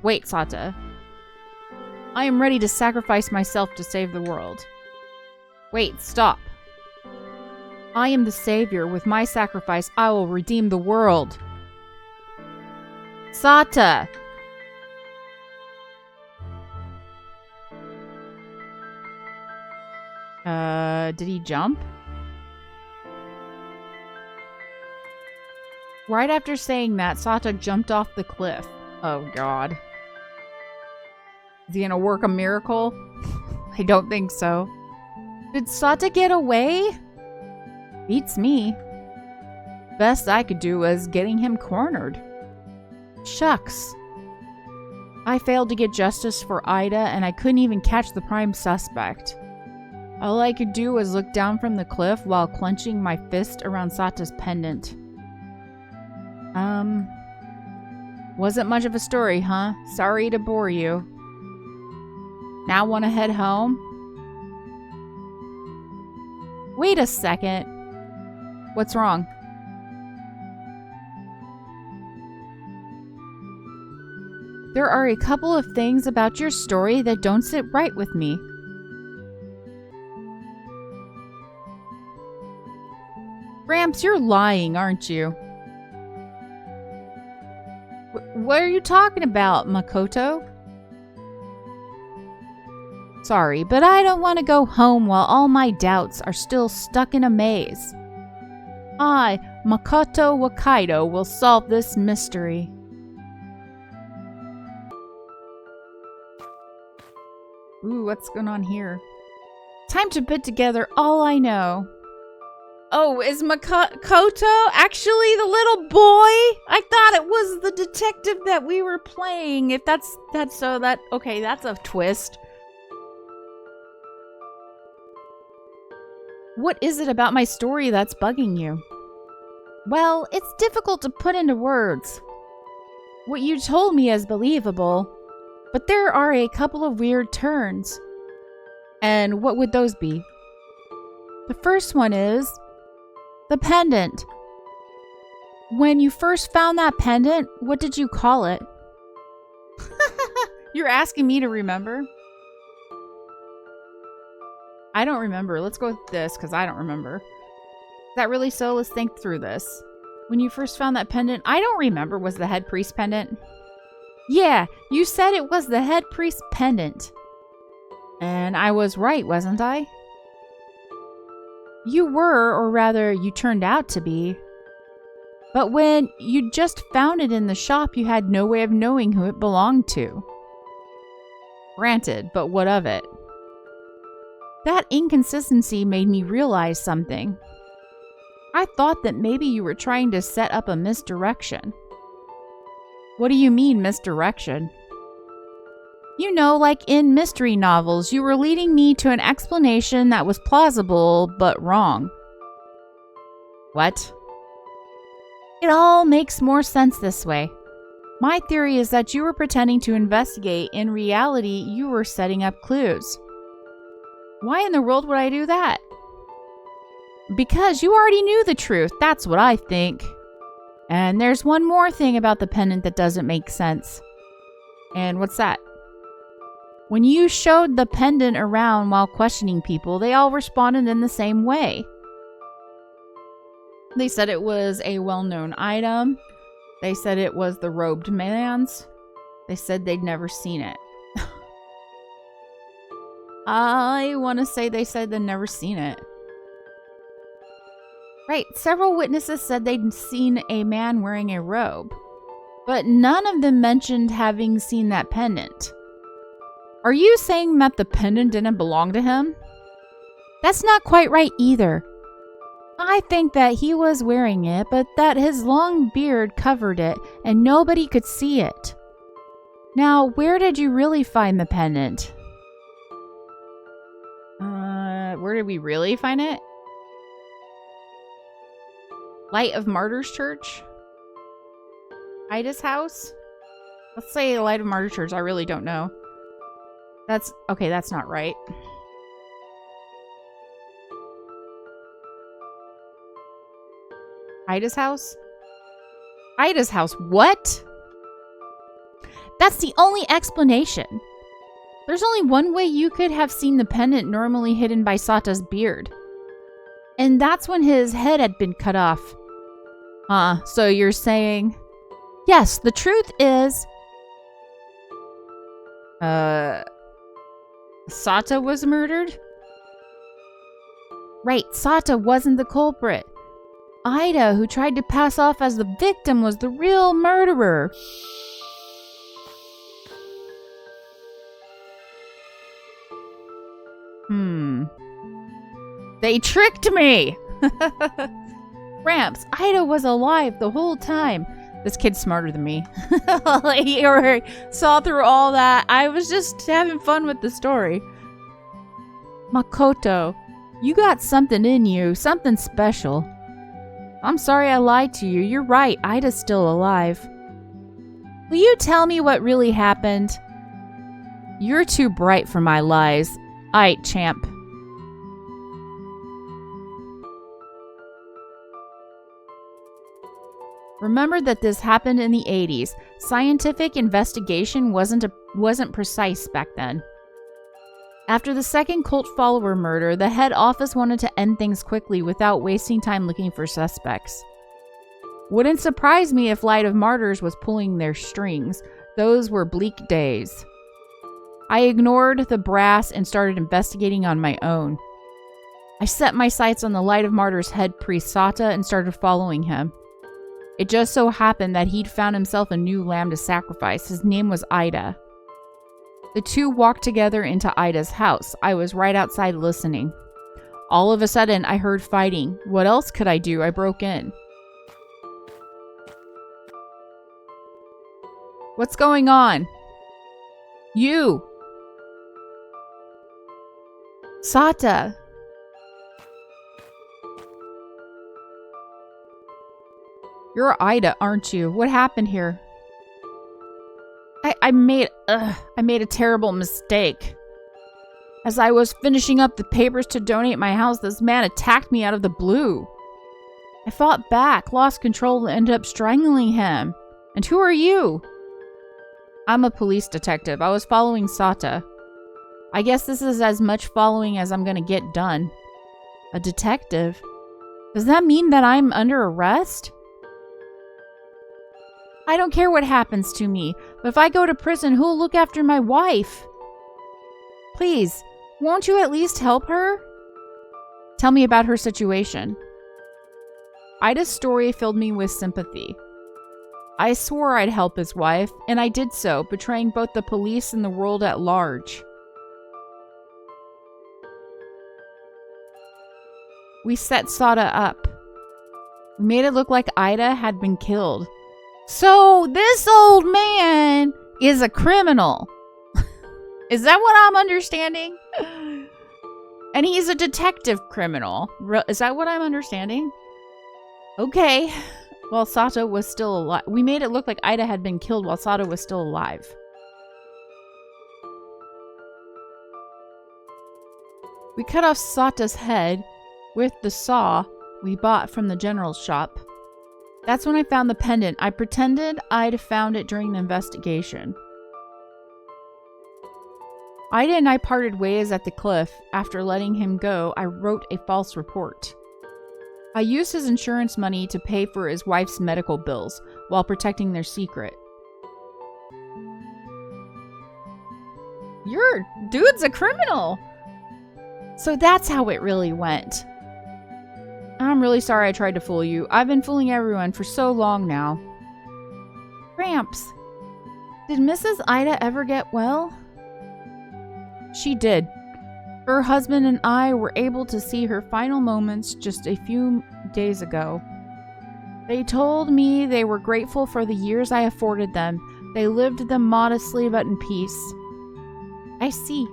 Wait, Sata. I am ready to sacrifice myself to save the world. Wait, stop. I am the savior. With my sacrifice, I will redeem the world. Sata! Did he jump? Right after saying that, Sata jumped off the cliff. Oh, God. Is he gonna work a miracle? I don't think so. Did Sata get away? Beats me. Best I could do was getting him cornered. Shucks. I failed to get justice for Ida, and I couldn't even catch the prime suspect. All I could do was look down from the cliff while clenching my fist around Sata's pendant. Wasn't much of a story, huh? Sorry to bore you. Now want to head home? Wait a second. What's wrong? There are a couple of things about your story that don't sit right with me. Gramps, you're lying, aren't you? What are you talking about, Makoto? Sorry, but I don't want to go home while all my doubts are still stuck in a maze. I, Makoto Wakaido, will solve this mystery. Ooh, what's going on here? Time to put together all I know. Oh, is Makoto actually the little boy? I thought it was the detective that we were playing. If that's okay, that's a twist. What is it about my story that's bugging you? Well, it's difficult to put into words. What you told me is believable, but there are a couple of weird turns. And what would those be? The first one is the pendant. When you first found that pendant, what did you call it? You're asking me to remember? I don't remember. Let's go with this because I don't remember. Is that really so? Let's think through this. When you first found that pendant, I don't remember. Was the head priest pendant? Yeah, you said it was the head priest pendant. And I was right, wasn't I? You were, or rather, you turned out to be. But when you just found it in the shop, you had no way of knowing who it belonged to. Granted, but what of it? That inconsistency made me realize something. I thought that maybe you were trying to set up a misdirection. What do you mean, misdirection? You know, like in mystery novels, you were leading me to an explanation that was plausible, but wrong. What? It all makes more sense this way. My theory is that you were pretending to investigate. In reality, you were setting up clues. Why in the world would I do that? Because you already knew the truth. That's what I think. And there's one more thing about the pendant that doesn't make sense. And what's that? When you showed the pendant around while questioning people, they all responded in the same way. They said it was a well-known item. They said it was the robed man's. They said they'd never seen it. I want to say they said they'd never seen it. Right, several witnesses said they'd seen a man wearing a robe, but none of them mentioned having seen that pendant. Are you saying that the pendant didn't belong to him? That's not quite right either. I think that he was wearing it, but that his long beard covered it and nobody could see it. Now, where did you really find the pendant? Where did we really find it? Light of Martyrs Church? Ida's house? Let's say Light of Martyrs Church. I really don't know. That's not right. Ida's house? Ida's house, what? That's the only explanation. There's only one way you could have seen the pendant normally hidden by Sata's beard. And that's when his head had been cut off. So you're saying... Yes, the truth is... Sata was murdered? Right, Sata wasn't the culprit. Ida, who tried to pass off as the victim, was the real murderer. They tricked me! Ramps, Ida was alive the whole time. This kid's smarter than me. He already saw through all that. I was just having fun with the story. Makoto, you got something in you, something special. I'm sorry I lied to you. You're right, Ida's still alive. Will you tell me what really happened? You're too bright for my lies. Aight, champ. Remember that this happened in the 80s. Scientific investigation wasn't precise back then. After the second cult follower murder, the head office wanted to end things quickly without wasting time looking for suspects. Wouldn't surprise me if Light of Martyrs was pulling their strings. Those were bleak days. I ignored the brass and started investigating on my own. I set my sights on the Light of Martyrs head priest Sata and started following him. It just so happened that he'd found himself a new lamb to sacrifice. His name was Ida. The two walked together into Ida's house. I was right outside listening. All of a sudden, I heard fighting. What else could I do? I broke in. What's going on? You! Sata! You're Ida, aren't you? What happened here? I made a terrible mistake. As I was finishing up the papers to donate my house, this man attacked me out of the blue. I fought back, lost control, and ended up strangling him. And who are you? I'm a police detective. I was following Sata. I guess this is as much following as I'm gonna get done. A detective? Does that mean that I'm under arrest? I don't care what happens to me, but if I go to prison, who'll look after my wife? Please, won't you at least help her? Tell me about her situation. Ida's story filled me with sympathy. I swore I'd help his wife, and I did so, betraying both the police and the world at large. We set Sata up. We made it look like Ida had been killed. So, this old man is a criminal. Is that what I'm understanding? And he's a detective criminal. Is that what I'm understanding? Okay. While Sata was still alive. We made it look like Ida had been killed while Sata was still alive. We cut off Sata's head with the saw we bought from the general's shop. That's when I found the pendant. I pretended I'd found it during the investigation. Ida and I parted ways at the cliff. After letting him go, I wrote a false report. I used his insurance money to pay for his wife's medical bills while protecting their secret. Your dude's a criminal! So that's how it really went. I'm really sorry I tried to fool you. I've been fooling everyone for so long now. Gramps, did Mrs. Ida ever get well? She did. Her husband and I were able to see her final moments just a few days ago. They told me they were grateful for the years I afforded them. They lived them modestly but in peace. I see.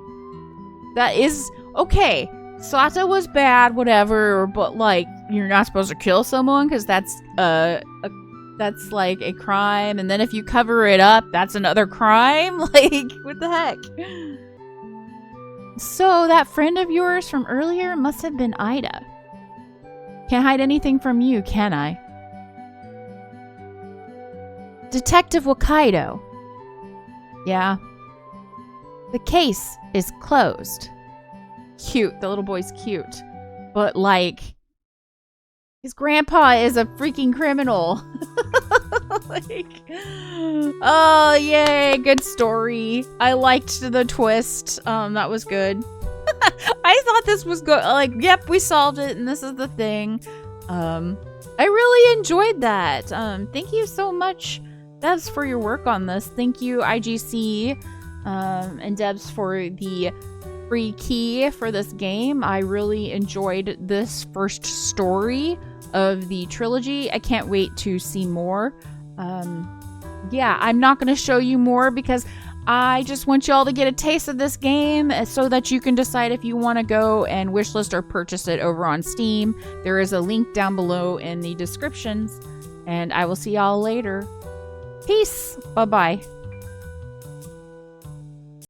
That is... okay. Sata was bad, whatever, but like, you're not supposed to kill someone because that's like a crime, and then if you cover it up, that's another crime? Like, what the heck? So that friend of yours from earlier must have been Ida. Can't hide anything from you, can I? Detective Wakaido. Yeah. The case is closed. Cute. The little boy's cute. But, like, his grandpa is a freaking criminal. Like, oh, yay. Good story. I liked the twist. That was good. I thought this was good. Like, yep, we solved it, and this is the thing. I really enjoyed that. Thank you so much, Debs, for your work on this. Thank you, IGC, and Debs, for the free key for this game. I really enjoyed this first story of the trilogy. I can't wait to see more. Yeah, I'm not going to show you more because I just want y'all to get a taste of this game so that you can decide if you want to go and wishlist or purchase it over on Steam. There is a link down below in the descriptions, and I will see y'all later. Peace. Bye-bye.